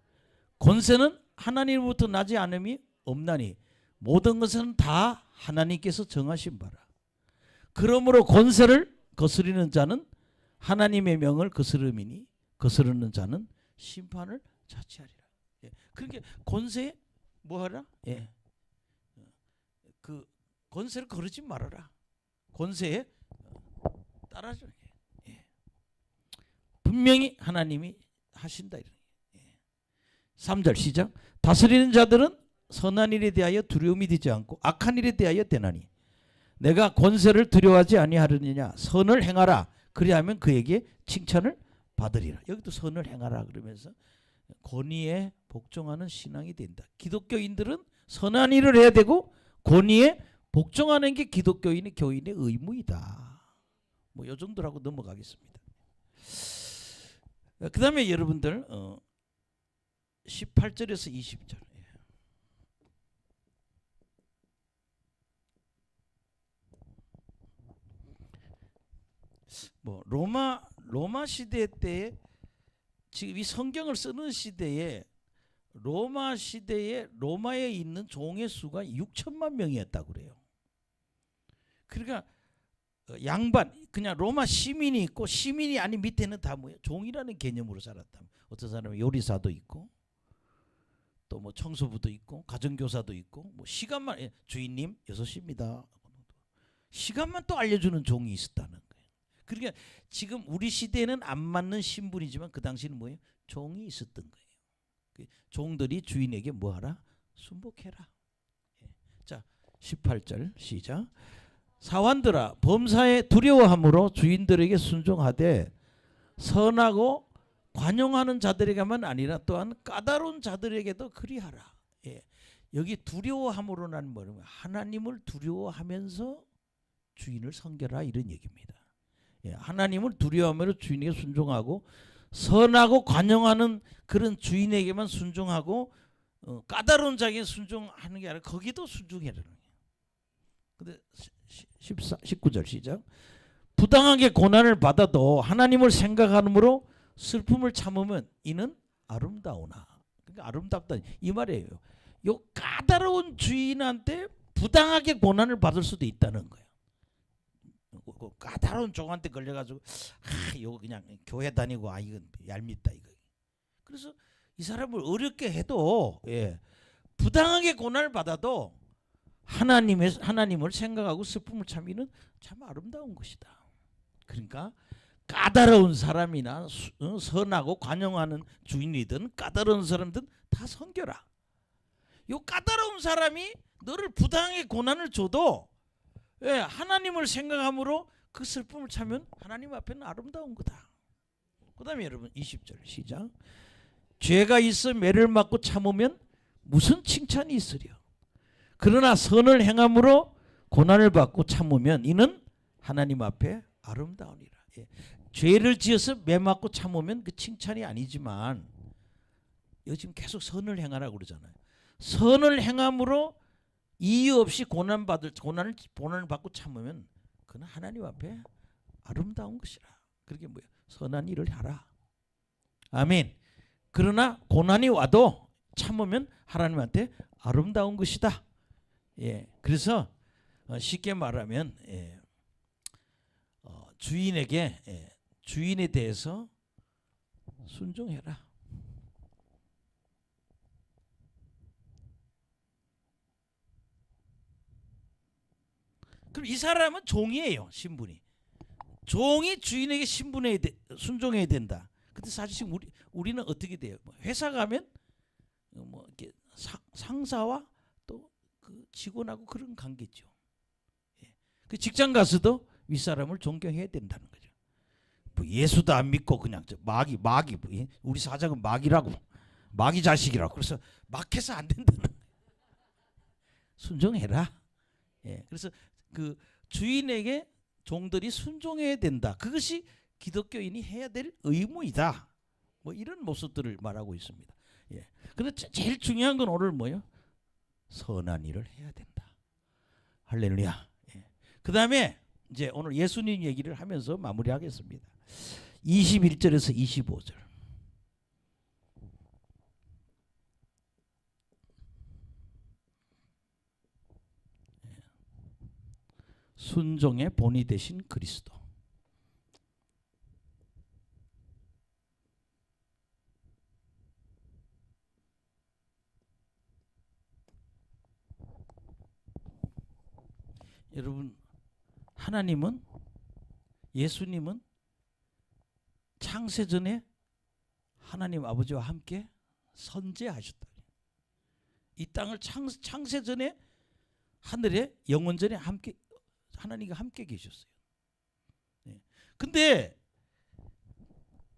권세는 하나님으로부터 나지 않음이 없나니 모든 것은 다 하나님께서 정하신 바라. 그러므로 권세를 거스리는 자는 하나님의 명을 거스름이니 거스르는 자는 심판을 자취하리라. 그러니까 권세에 뭐하라? 그 권세를 거르지 말아라. 권세에 따라줘. 분명히 하나님이 하신다. 3절 시작. 다스리는 자들은 선한 일에 대하여 두려움이 되지 않고 악한 일에 대하여 되나니 내가 권세를 두려워하지 아니하느냐. 선을 행하라. 그리하면 그에게 칭찬을 받으리라. 여기도 선을 행하라 그러면서 권위에 복종하는 신앙이 된다. 기독교인들은 선한 일을 해야 되고 권위에 복종하는 게 기독교인의 교인의 의무이다. 뭐 요 정도라고 넘어가겠습니다. 그 다음에 여러분들 18절에서 20절. 뭐 로마 시대 때 지금 이 성경을 쓰는 시대에 로마 시대에 로마에 있는 종의 수가 6천만 명이었다고 그래요. 그러니까 양반 그냥 로마 시민이 있고 시민이 아닌 밑에는 다 뭐예요? 종이라는 개념으로 살았다. 어떤 사람은 요리사도 있고 또 뭐 청소부도 있고 가정교사도 있고 뭐 시간만 주인님 6시입니다. 시간만 또 알려주는 종이 있었다는 거예요. 그러니까 지금 우리 시대에는 안 맞는 신분이지만 그 당시는 뭐예요? 종이 있었던 거예요. 종들이 주인에게 뭐하라? 순복해라. 자 18절 시작. 사환들아 범사에 두려워함으로 주인들에게 순종하되 선하고 관용하는 자들에게만 아니라 또한 까다로운 자들에게도 그리하라. 여기 두려워함으로는 뭐냐면 하나님을 두려워하면서 주인을 섬겨라 이런 얘기입니다. 하나님을 두려워하면서 주인에게 순종하고 선하고 관용하는 그런 주인에게만 순종하고 까다로운 자에게 순종하는 게 아니라 거기도 순종해라는 거예요. 근데 19절 시작. 부당하게 고난을 받아도 하나님을 생각함으로 슬픔을 참으면 이는 아름다우나. 그러니까 아름답다 이 말이에요. 요 까다로운 주인한테 부당하게 고난을 받을 수도 있다는 거예요. 까다로운 종한테 걸려가지고 이거 그냥 교회 다니고 이건 얄밉다 이거. 그래서 이 사람을 어렵게 해도 부당하게 고난을 받아도 하나님을 생각하고 슬픔을 참기는 참 아름다운 것이다. 그러니까 까다로운 사람이나 선하고 관용하는 주인이든 까다로운 사람든 다 섬겨라. 요 까다로운 사람이 너를 부당하게 고난을 줘도 하나님을 생각함으로 그 슬픔을 참으면 하나님 앞에는 아름다운 거다. 그 다음에 여러분 20절 시작. 죄가 있어 매를 맞고 참으면 무슨 칭찬이 있으랴. 그러나 선을 행함으로 고난을 받고 참으면 이는 하나님 앞에 아름다우니라. 죄를 지어서 매 맞고 참으면 그 칭찬이 아니지만 여기 지금 계속 선을 행하라고 그러잖아요. 선을 행함으로 이유 없이 고난을 받고 참으면 그는 하나님 앞에 아름다운 것이라. 그게 뭐야? 선한 일을 하라. 아멘. 그러나 고난이 와도 참으면 하나님한테 아름다운 것이다. 그래서 쉽게 말하면 주인에 대해서 순종해라. 그럼 이 사람은 종이에요. 신분이. 종이 주인에게 순종해야 된다. 근데 사실 지금 우리는 어떻게 돼요? 뭐 회사 가면 뭐 이렇게 상사와 또 그 직원하고 그런 관계죠. 예. 그 직장 가서도 윗사람을 존경해야 된다는 거죠. 뭐 예수도 안 믿고 그냥 마귀 우리 사장은 마귀라고, 마귀 자식이라고. 그래서 막 해서 안 된다는 거예요. 순종해라. 예. 그래서 그 주인에게 종들이 순종해야 된다. 그것이 기독교인이 해야 될 의무이다. 뭐 이런 모습들을 말하고 있습니다. 예. 근데 제일 중요한 건 오늘 뭐예요? 선한 일을 해야 된다. 할렐루야. 예. 그다음에 이제 오늘 예수님 얘기를 하면서 마무리하겠습니다. 21절에서 25절. 순종의 본이 되신 그리스도. 여러분, 하나님은, 예수님은 창세전에 하나님 아버지와 함께 선제하셨다. 이 땅을 창세전에 하늘에 영원전에 함께 하나님과 함께 계셨어요. 네. 근데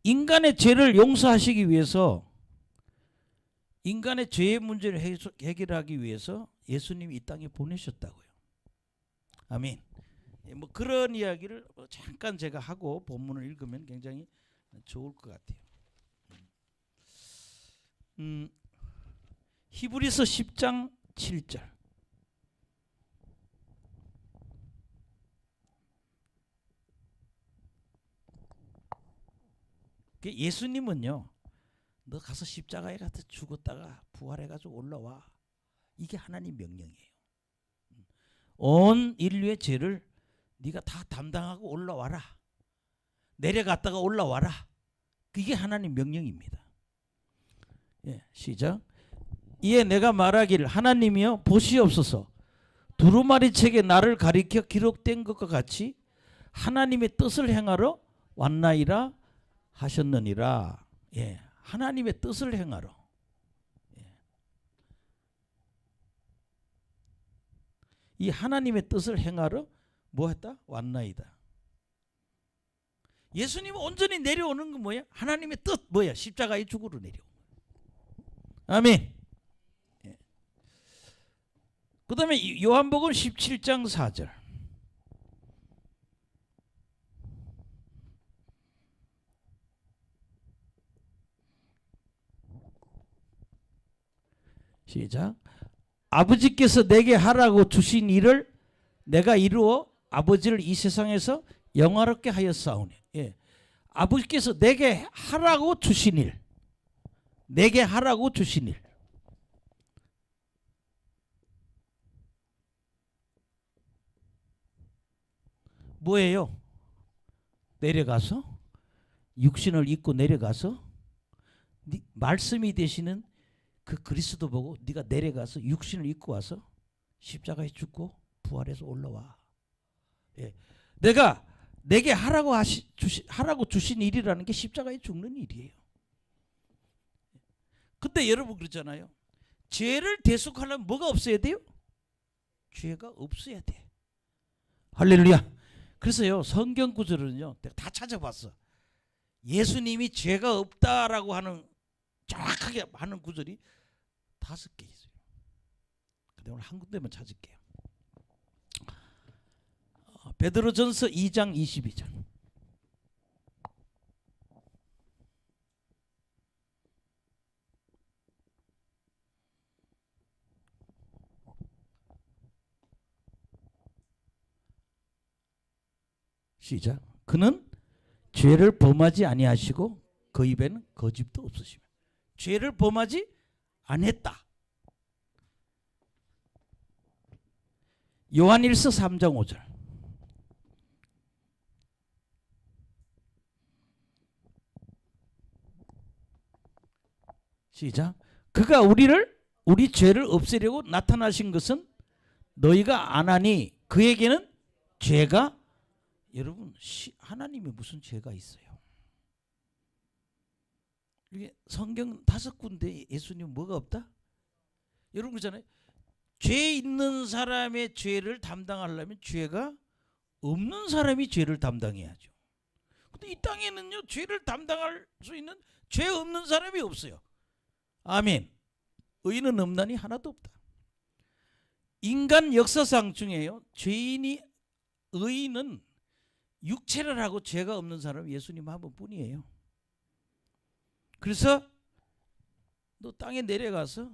인간의 죄를 용서하시기 위해서, 인간의 죄의 문제를 해결하기 위해서 예수님이 이 땅에 보내셨다고요. 아멘. 뭐 그런 이야기를 잠깐 제가 하고 본문을 읽으면 굉장히 좋을 것 같아요. 히브리서 10장 7절. 예수님은요, 너 가서 십자가에 가서 죽었다가 부활해가지고 올라와. 이게 하나님 명령이에요. 온 인류의 죄를 네가 다 담당하고 올라와라. 내려갔다가 올라와라. 그게 하나님 명령입니다. 예, 시작. 이에 내가 말하기를 하나님이여 보시옵소서. 두루마리 책에 나를 가리켜 기록된 것과 같이 하나님의 뜻을 행하러 왔나이다 하셨느니라. 예, 하나님의 뜻을 행하러. 예. 이 하나님의 뜻을 행하러 뭐 했다? 왔나이다. 예수님은 온전히 내려오는 건 뭐야? 하나님의 뜻 뭐야? 십자가의 죽으로 내려오는 거야. 아멘. 예. 그 다음에 요한복음 17장 4절. 시작. 아버지께서 내게 하라고 주신 일을 내가 이루어 아버지를 이 세상에서 영화롭게 하였사오니. 예. 아버지께서 내게 하라고 주신 일, 내게 하라고 주신 일. 뭐예요? 내려가서 육신을 입고 내려가서 말씀이 되시는 그 그리스도 보고 네가 내려가서 육신을 입고 와서 십자가에 죽고 부활해서 올라와. 예. 내가 내게 하라고 주신 일이라는 게 십자가에 죽는 일이에요. 근데 여러분 그러잖아요. 죄를 대속하려면 뭐가 없어야 돼요? 죄가 없어야 돼. 할렐루야. 그래서요, 성경 구절은요, 내가 다 찾아봤어. 예수님이 죄가 없다라고 하는, 정확하게 하는 구절이 5개 있어요. 근데 오늘 한 군데만 찾을게요. 베드로전서 2장 22절. 시작. 그는 죄를 범하지 아니하시고 그 입에는 거짓도 없으시며. 죄를 범하지 않았다. 요한일서 3장 5절. 시작. 그가 우리 죄를 없애려고 나타나신 것은 너희가 안 하니 그에게는 죄가, 여러분 하나님이 무슨 죄가 있어요? 이게 성경 5군데 예수님 뭐가 없다? 여러분 그잖아요. 죄 있는 사람의 죄를 담당하려면 죄가 없는 사람이 죄를 담당해야죠. 근데 이 땅에는요 죄를 담당할 수 있는 죄 없는 사람이 없어요. 아멘. 의인은 없나니 하나도 없다. 인간 역사상 중에요 죄인이 의인은 육체를 하고 죄가 없는 사람은 예수님 한 분뿐이에요. 그래서 너 땅에 내려가서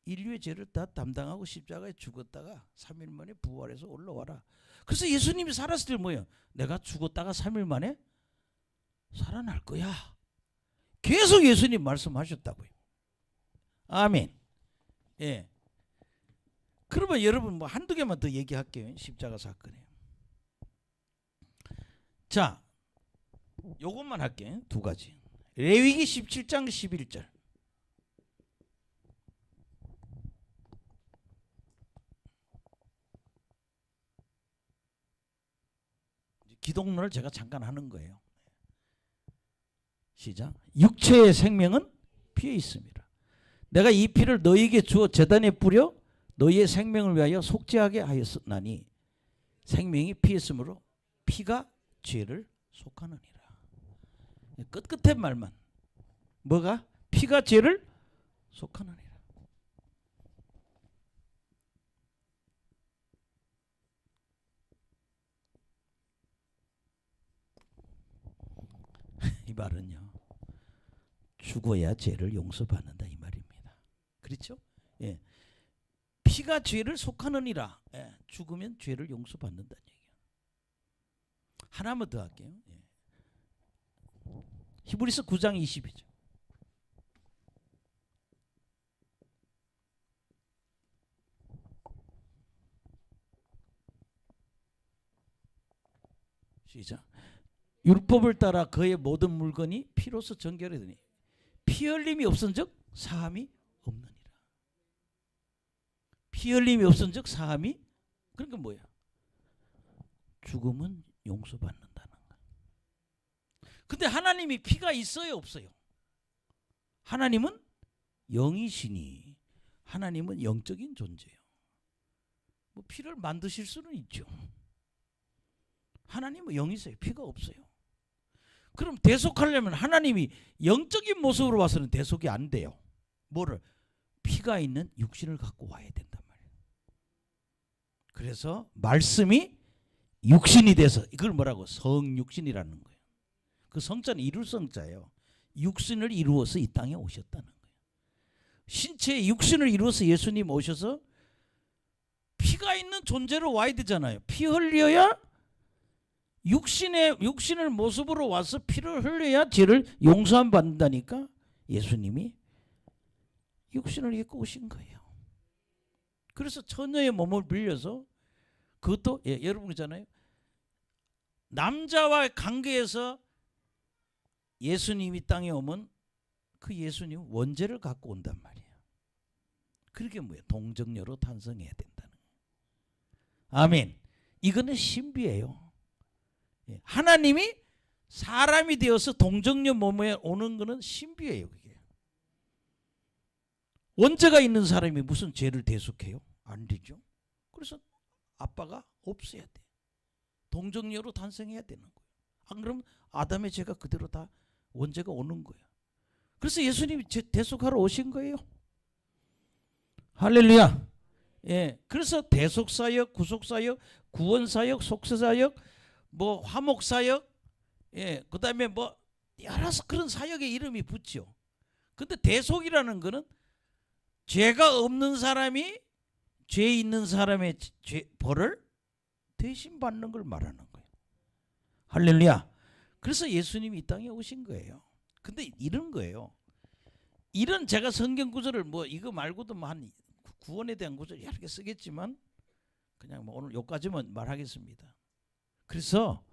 인류의 죄를 다 담당하고 십자가에 죽었다가 3일 만에 부활해서 올라와라. 그래서 예수님이 살았을 때 뭐예요? 내가 죽었다가 3일 만에 살아날 거야. 계속 예수님 말씀하셨다고요. 아멘. 예. 그러면 여러분 뭐 한두 개만 더 얘기할게요. 십자가 사건에. 자, 요것만 할게요. 2가지. 레위기 17장 11절. 기독론을 제가 잠깐 하는 거예요. 시작. 육체의 생명은 피에 있습니다. 내가 이 피를 너희에게 주어 제단에 뿌려 너희의 생명을 위하여 속죄하게 하였나니 생명이 피에 있으므로 피가 죄를 속하느니라. 끝끝의 말만. 뭐가? 피가 죄를 속하느니라. 이 말은요 죽어야 죄를 용서받는다 이 말입니다. 그렇죠? 예. 피가 죄를 속하느니라. 예. 죽으면 죄를 용서받는다는 얘기예요. 하나만 더 할게요. 예. 히브리서 9장 20이죠. 시작. 율법을 따라 그의 모든 물건이 피로서 정결하더니 피 흘림이 없은즉 사함이 없느니라. 피 흘림이 없은즉 사함이, 그러니까 뭐야? 죽음은 용서받는다는 거야. 근데 하나님이 피가 있어요 없어요? 하나님은 영이시니 하나님은 영적인 존재예요. 뭐 피를 만드실 수는 있죠. 하나님은 영이세요. 피가 없어요. 그럼 대속하려면 하나님이 영적인 모습으로 와서는 대속이 안 돼요. 뭐를? 피가 있는 육신을 갖고 와야 된단 말이에요. 그래서 말씀이 육신이 돼서 이걸 뭐라고? 성육신이라는 거예요. 그 성자는 이룰 성자예요. 육신을 이루어서 이 땅에 오셨다는 거예요. 신체의 육신을 이루어서 예수님 오셔서 피가 있는 존재로 와야 되잖아요. 피 흘려야 육신을 모습으로 와서 피를 흘려야 죄를 용서함 받는다니까. 예수님이 육신을 입고 오신 거예요. 그래서 처녀의 몸을 빌려서 그것도 여러분 있잖아요. 남자와의 관계에서 예수님이 땅에 오면 그 예수님 원죄를 갖고 온단 말이에요. 그게 뭐예요? 동정녀로 탄생해야 된다는 거예요. 아멘. 이거는 신비예요. 하나님이 사람이 되어서 동정녀 몸에 오는 것은 신비예요. 그게. 원죄가 있는 사람이 무슨 죄를 대속해요? 안 되죠. 그래서 아빠가 없어야 돼. 동정녀로 탄생해야 되는 거예요. 안 그러면 아담의 죄가 그대로 다 원죄가 오는 거예요. 그래서 예수님이 대속하러 오신 거예요. 할렐루야. 예. 그래서 대속사역, 구속사역, 구원사역, 속죄사역, 뭐 화목사역, 예, 그다음에 뭐 여러 그런 사역의 이름이 붙죠. 근데 대속이라는 거는 죄가 없는 사람이 죄 있는 사람의 벌을 대신 받는 걸 말하는 거예요. 할렐루야. 그래서 예수님이 이 땅에 오신 거예요. 근데 이런 거예요. 이런 제가 성경 구절을 뭐 이거 말고도 뭐 한 구원에 대한 구절 여러 개 쓰겠지만 그냥 뭐 오늘 여기까지만 말하겠습니다. 그래서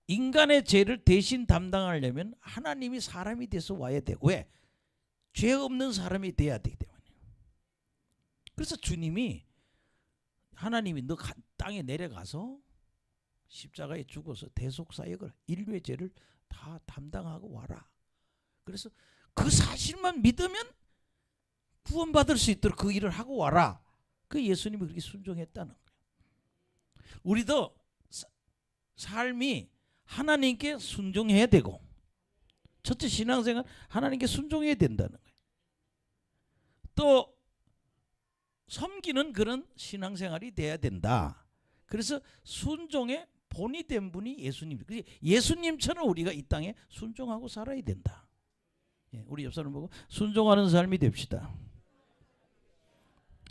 인간의 죄를 대신 담당하려면 하나님이 사람이 돼서 와야 돼. 왜? 죄 없는 사람이 돼야 되기 때문에. 그래서 주님이 하나님이 너 땅에 내려가서 십자가에 죽어서 대속사역을 인류의 죄를 다 담당하고 와라. 그래서 그 사실만 믿으면 구원받을 수 있도록 그 일을 하고 와라. 그 예수님이 그렇게 순종했다는 거예요. 우리도 삶이 하나님께 순종해야 되고, 첫째 신앙생활 하나님께 순종해야 된다는 거예요. 또 섬기는 그런 신앙생활이 돼야 된다. 그래서 순종의 본이 된 분이 예수님. 예수님처럼 우리가 이 땅에 순종하고 살아야 된다. 우리 옆 사람 보고 순종하는 삶이 됩시다.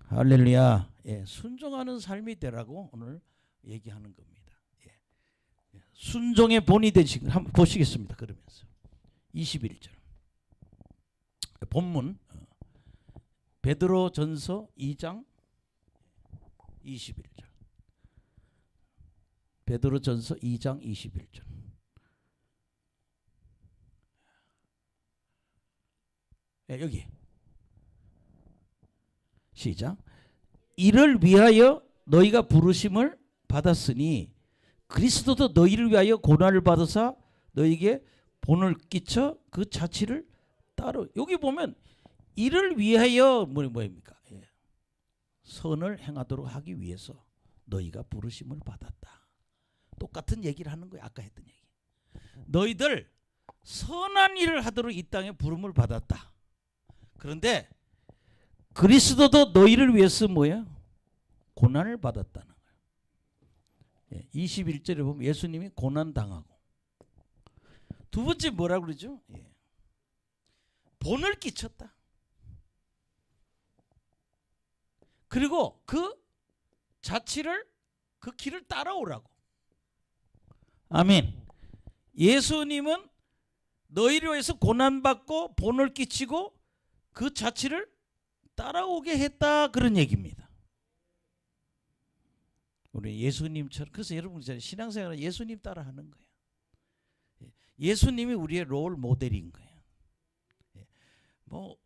할렐루야. 순종하는 삶이 되라고 오늘 얘기하는 겁니다. 순종의 본이 되시길 한번 보시겠습니다. 그러면서 21절 본문 베드로전서 2장 21절. 베드로전서 2장 21절. 여기 시작. 이를 위하여 너희가 부르심을 받았으니 그리스도도 너희를 위하여 고난을 받으사 너희에게 본을 끼쳐 그 자취를 따로. 여기 보면 이를 위하여 뭐입니까? 선을 행하도록 하기 위해서 너희가 부르심을 받았다. 똑같은 얘기를 하는 거예요. 아까 했던 얘기. 너희들 선한 일을 하도록 이 땅에 부름을 받았다. 그런데 그리스도도 너희를 위해서 뭐야? 고난을 받았다는 거예요. 21절에 보면 예수님이 고난 당하고, 두 번째 뭐라고 그러죠? 본을 끼쳤다. 그리고 그 자취를, 그 길을 따라오라고. 아멘. 예수님은 너희를 위해서 고난받고 본을 끼치고 그 자취를 따라오게 했다, 그런 얘기입니다. 우리 예수님처럼. 그래서 여러분 신앙생활은 예수님 따라하는 거예요. 예수님이 우리의 롤 모델인 거예요. 뭐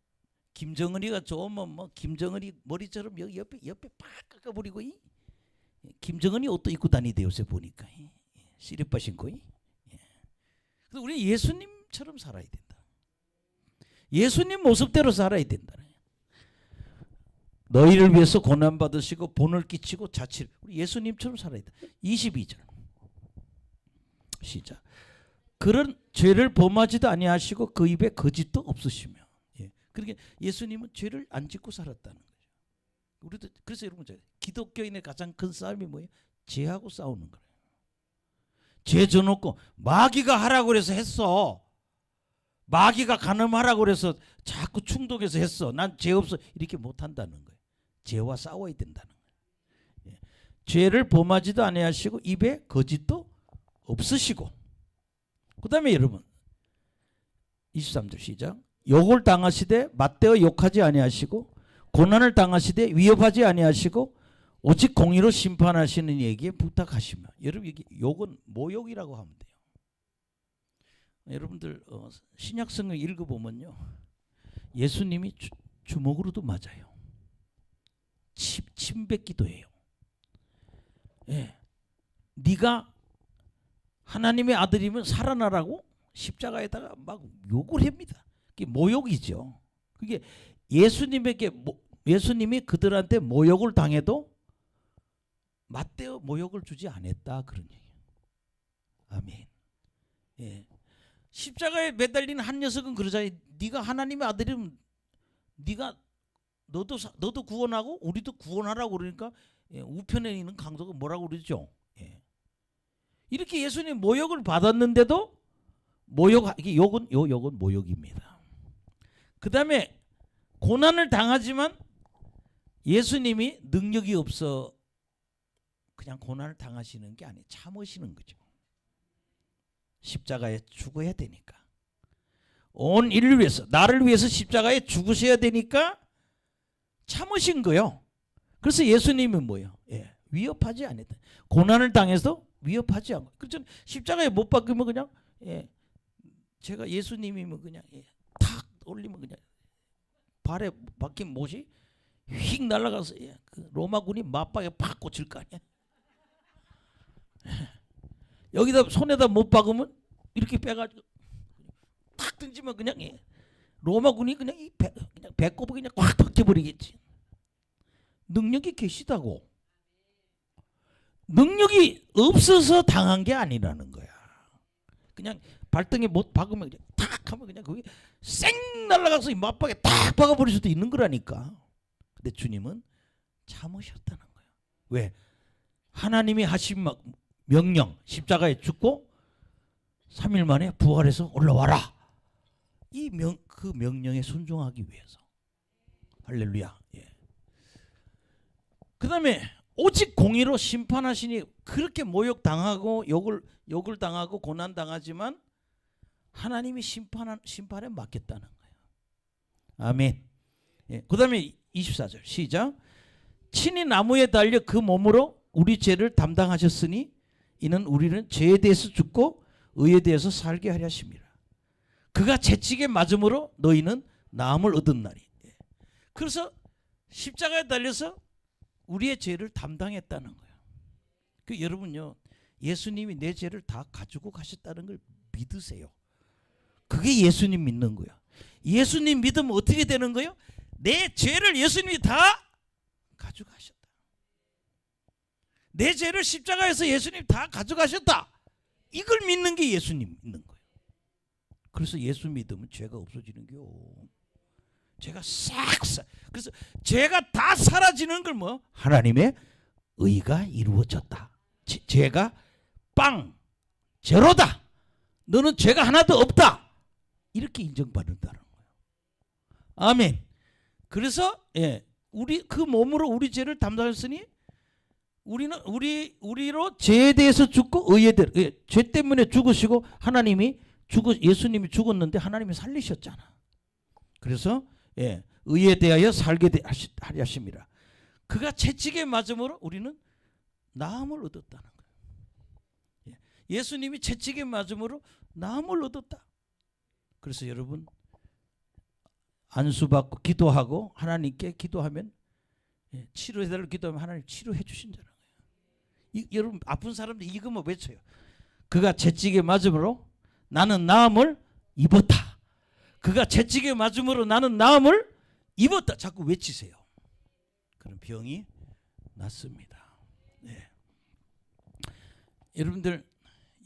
김정은이가 좋으면 뭐 김정은이 머리처럼 여기 옆에 팍 깎아버리고, 김정은이 옷도 입고 다니대 요새 보니까. 시리빠 신고. 그래서 우리 예수님처럼 살아야 된다. 예수님 모습대로 살아야 된다. 너희를 위해서 고난 받으시고 본을 끼치고 자취를. 우리 예수님처럼 살아야 된다. 22절 시작. 그런 죄를 범하지도 아니하시고 그 입에 거짓도 없으시며. 그러니까 예수님은 죄를 안 짓고 살았다는 거죠. 우리도 그래서 여러분, 기독교인의 가장 큰 싸움이 뭐예요? 죄하고 싸우는 거예요. 죄 져놓고 마귀가 하라고 그래서 했어. 마귀가 간음하라고 그래서 자꾸 충동해서 했어. 난 죄 없어. 이렇게 못한다는 거예요. 죄와 싸워야 된다는 거예요. 죄를 범하지도 아니하시고 입에 거짓도 없으시고. 그 다음에 여러분 23절 시작. 욕을 당하시되 맞대어 욕하지 아니하시고 고난을 당하시되 위협하지 아니하시고 오직 공의로 심판하시는 이에게 부탁하시며. 여러분 여기 욕은 모욕이라고 하면 돼요. 여러분들 신약성경 읽어보면요, 예수님이 주먹으로도 맞아요. 침 뱉기도 해요. 네가 하나님의 아들이면 살아나라고 십자가에다가 막 욕을 합니다. 그게 모욕이죠. 그게 예수님이 그들한테 모욕을 당해도 맞대어 모욕을 주지 않았다, 그런 얘기예요. 아멘. 십자가에 매달린 한 녀석은 그러잖아요. 네가 하나님의 아들이면 너도 구원하고 우리도 구원하라고 그러니까 우편에 있는 강도가 뭐라고 그러죠? 이렇게 예수님 모욕을 받았는데도 이게 욕은 모욕입니다. 그 다음에 고난을 당하지만 예수님이 능력이 없어 그냥 고난을 당하시는 게 아니에요. 참으시는 거죠. 십자가에 죽어야 되니까. 온 인류를 위해서, 나를 위해서 십자가에 죽으셔야 되니까 참으신 거예요. 그래서 예수님은 뭐예요? 위협하지 않았다. 고난을 당해서 위협하지 않고. 그렇죠. 십자가에 못 박으면 그냥 제가 예수님이면 그냥 탁 올리면 그냥 발에 박힌 못이 휙 날아가서 그 로마군이 맞박에 팍 꽂힐 거 아니야. 여기다 손에다 못 박으면 이렇게 빼가지고 탁 던지면 그냥 로마군이 그냥 그냥 배꼽을 그냥 꽉 박혀버리겠지. 능력이 계시다고. 능력이 없어서 당한 게 아니라는 거야. 그냥 발등에 못 박으면 그냥 탁 하면 그냥 거기 쌩 날아가서 이 맞박에 탁 박아버릴 수도 있는 거라니까. 근데 주님은 참으셨다는 거야. 왜? 하나님이 하신 명령, 십자가에 죽고 3일 만에 부활해서 올라와라. 그 명령에 순종하기 위해서. 할렐루야. 예. 그 다음에 오직 공의로 심판하시니 그렇게 모욕당하고 욕을 당하고 고난당하지만 하나님이 심판에 맡겼다는 거예요. 아멘. 예. 그 다음에 24절 시작. 친히 나무에 달려 그 몸으로 우리 죄를 담당하셨으니 이는 우리는 죄에 대해서 죽고 의에 대해서 살게 하려 하심이라. 그가 채찍에 맞음으로 너희는 나음을 얻었나니. 예. 그래서 십자가에 달려서 우리의 죄를 담당했다는 거예요. 그 여러분요, 예수님이 내 죄를 다 가지고 가셨다는 걸 믿으세요. 그게 예수님 믿는 거야. 예수님 믿으면 어떻게 되는 거예요? 내 죄를 예수님이 다 가져가셨다. 내 죄를 십자가에서 예수님 다 가져가셨다. 이걸 믿는 게 예수님 믿는 거예요. 그래서 예수 믿으면 죄가 없어지는 거요. 죄가 싹. 그래서 죄가 다 사라지는 걸 뭐? 하나님의 의가 이루어졌다. 죄가 제로다. 너는 죄가 하나도 없다. 이렇게 인정받는다는 거예요. 아멘. 그래서 우리 그 몸으로 우리 죄를 담당했으니 우리는 우리로 죄에 대해서 죽고 의에 대해서 죄 때문에 죽으시고 예수님이 죽었는데 하나님이 살리셨잖아. 그래서 의에 대하여 살게 하려 하심이라. 그가 채찍에 맞음으로 우리는 나음을 얻었다는 거예요. 예수님이 채찍에 맞음으로 나음을 얻었다. 그래서 여러분 안수받고 기도하고 하나님께 기도하면 치료해달라고 기도하면 하나님 치료해 주신다는 거예요. 여러분 아픈 사람들 이거만 외쳐요. 그가 채찍에 맞음으로 나는 나음을 입었다. 그가 채찍에 맞음으로 나는 나음을 입었다. 자꾸 외치세요. 그럼 병이 낫습니다. 네. 여러분들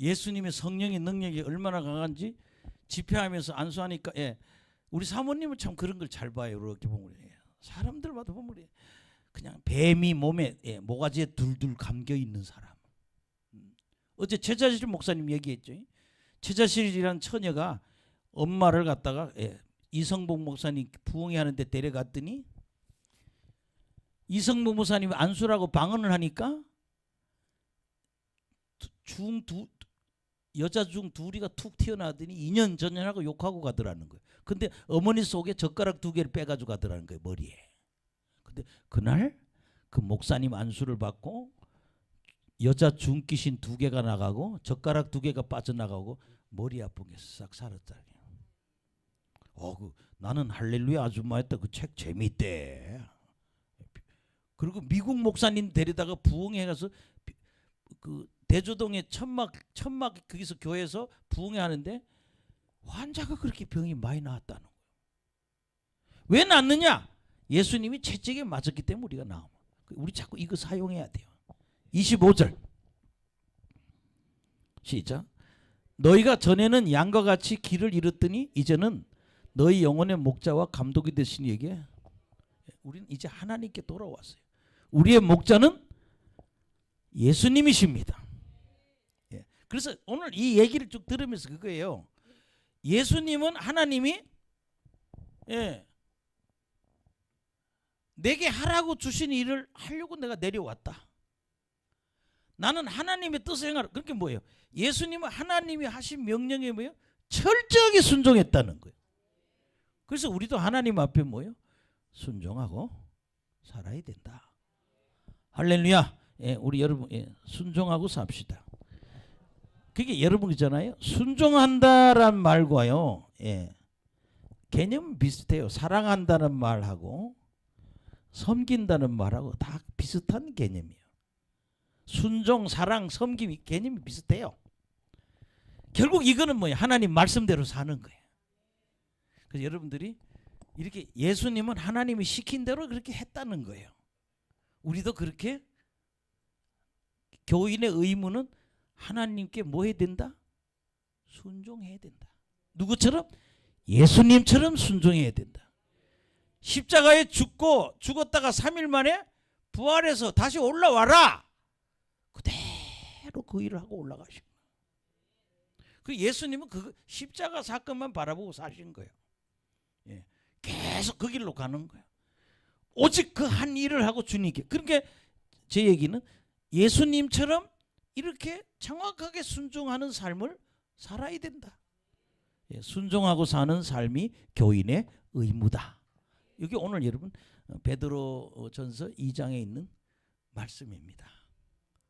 예수님의 성령의 능력이 얼마나 강한지 집회하면서 안수하니까 우리 사모님은 참 그런 걸 잘 봐요. 이렇게 보면 사람들마다 보면 그냥 뱀이 몸에 모가지에 둘둘 감겨 있는 사람. 어제 최자실 목사님 얘기했죠. 최자실이라는 처녀가 엄마를 갖다가 이성복 목사님 부흥회 하는데 데려갔더니 이성복 목사님이 안수라고 방언을 하니까 여자 중 둘이가 툭 튀어나오더니 2년 전년하고 욕하고 가더라는 거예요. 근데 어머니 속에 젓가락 2개를 빼가지고 가더라는 거예요. 머리에. 근데 그날 그 목사님 안수를 받고 여자 중 귀신 2개가 나가고 젓가락 2개가 빠져나가고 머리 아픈 게 싹 살았다. 나는 할렐루야 아줌마였다. 그 책 재미있대. 그리고 미국 목사님 데리다가 부흥회 가서 그 대조동에 천막 거기서 교회에서 부흥회 하는데 환자가 그렇게 병이 많이 나왔다는 거예요. 왜 낫느냐? 예수님이 채찍에 맞았기 때문에 우리가 나와. 우리 자꾸 이거 사용해야 돼요. 25절 시작. 너희가 전에는 양과 같이 길을 잃었더니 이제는 너희 영혼의 목자와 감독이 되신 이에게 우리는 이제 하나님께 돌아왔어요. 우리의 목자는 예수님이십니다. 그래서 오늘 이 얘기를 쭉 들으면서 그거예요. 예수님은 하나님이 내게 하라고 주신 일을 하려고 내가 내려왔다. 나는 하나님의 뜻을 행하라. 그렇게 뭐예요? 예수님은 하나님이 하신 명령에 뭐예요? 철저하게 순종했다는 거예요. 그래서 우리도 하나님 앞에 뭐예요? 순종하고 살아야 된다. 할렐루야. 우리 여러분 순종하고 삽시다. 그게 여러분 있잖아요. 순종한다란 말과요. 개념 비슷해요. 사랑한다는 말하고 섬긴다는 말하고 다 비슷한 개념이에요. 순종, 사랑, 섬김 개념이 비슷해요. 결국 이거는 뭐예요? 하나님 말씀대로 사는 거예요. 그래서 여러분들이 이렇게 예수님은 하나님이 시킨 대로 그렇게 했다는 거예요. 우리도 그렇게 교인의 의무는 하나님께 뭐 해야 된다? 순종해야 된다. 누구처럼? 예수님처럼 순종해야 된다. 십자가에 죽었다가 3일 만에 부활해서 다시 올라와라. 그대로 그 일을 하고 올라가신 거예요. 그 예수님은 그 십자가 사건만 바라보고 사신 거예요. 예. 계속 그 길로 가는 거예요. 오직 그 한 일을 하고 주님께. 그러니까 제 얘기는 예수님처럼 이렇게 정확하게 순종하는 삶을 살아야 된다. 예, 순종하고 사는 삶이 교인의 의무다. 이게 오늘 여러분 베드로 전서 2장에 있는 말씀입니다.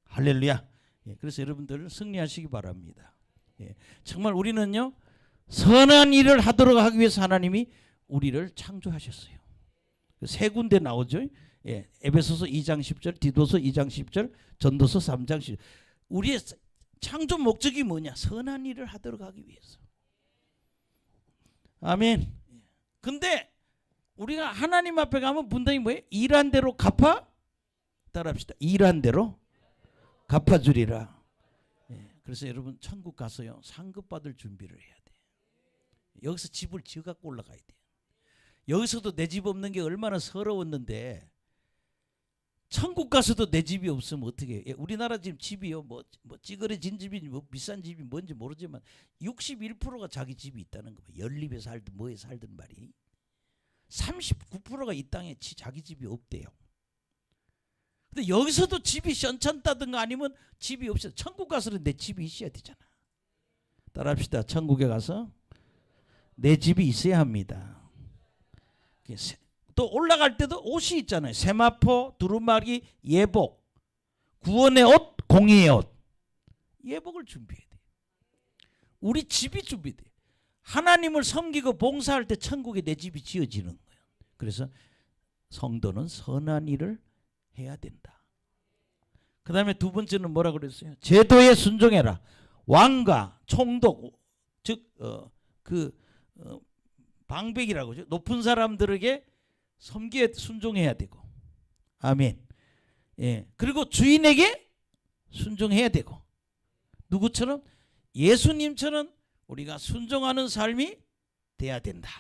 할렐루야. 예, 그래서 여러분들 승리하시기 바랍니다. 예, 정말 우리는요 선한 일을 하도록 하기 위해서 하나님이 우리를 창조하셨어요. 세 군데 나오죠. 예, 에베소서 2장 10절, 디도서 2장 10절, 전도서 3장 10절. 우리의 창조 목적이 뭐냐? 선한 일을 하도록 하기 위해서. 아멘. 근데 우리가 하나님 앞에 가면 분명히 뭐예요? 일한 대로 갚아. 따라합시다. 일한 대로 갚아주리라. 예, 그래서 여러분 천국 가서요 상급 받을 준비를 해야 돼. 여기서 집을 지어갖고 올라가야 돼. 여기서도 내 집 없는 게 얼마나 서러웠는데 천국 가서도 내 집이 없으면 어떻게 해? 예, 우리나라 지금 집이요 뭐 찌그러진 집인지 뭐 비싼 집이 뭔지 모르지만 61%가 자기 집이 있다는 거. 연립에 살든 뭐에 살든 말이 39%가 이 땅에 자기 집이 없대요. 근데 여기서도 집이 시원찮다든가 아니면 집이 없어. 천국 가서는 내 집이 있어야 되잖아. 따라합시다. 천국에 가서 내 집이 있어야 합니다. 또 올라갈 때도 옷이 있잖아요. 세마포, 두루마리, 예복, 구원의 옷, 공의의 옷. 예복을 준비해야 돼. 우리 집이 준비돼. 하나님을 섬기고 봉사할 때 천국에 내 집이 지어지는 거예요. 그래서 성도는 선한 일을 해야 된다. 그 다음에 두 번째는 뭐라 그랬어요? 제도에 순종해라. 왕과 총독, 즉 방백이라고 하죠. 높은 사람들에게 섬기에 순종해야 되고, 아멘. 예, 그리고 주인에게 순종해야 되고, 누구처럼? 예수님처럼 우리가 순종하는 삶이 돼야 된다.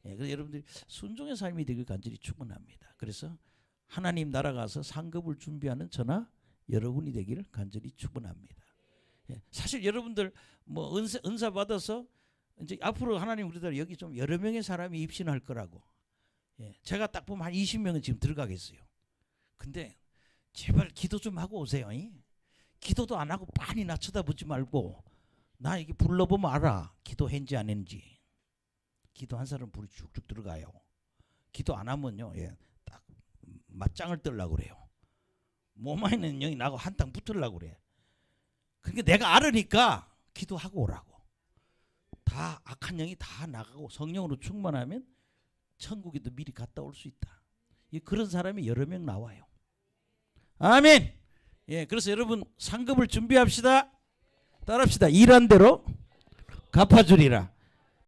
예, 그래서 여러분들이 순종의 삶이 되길 간절히 축원합니다. 그래서 하나님 나라 가서 상급을 준비하는 저나 여러분이 되기를 간절히 축원합니다. 예, 사실 여러분들 뭐 은사 받아서 이제 앞으로 하나님 우리들 여기 좀 여러 명의 사람이 입신할 거라고. 예, 제가 딱 보면 한 20명은 지금 들어가겠어요. 근데 제발 기도 좀 하고 오세요. 기도도 안 하고 빤히나 쳐다보지 말고 나 이게 불러보면 알아. 기도했는지 안 했는지. 기도한 사람 불이 쭉쭉 들어가요. 기도 안 하면요, 예, 딱 맞짱을 뜨려고 그래요. 몸에 있는 영이 나하고 한탕 붙으려고 그래. 그러니까 내가 알으니까 기도하고 오라고. 다 악한 영이 다 나가고 성령으로 충만하면 천국에도 미리 갔다 올 수 있다. 그런 사람이 여러 명 나와요. 아멘. 예, 그래서 여러분 상급을 준비합시다. 따라합시다. 일한 대로 갚아주리라.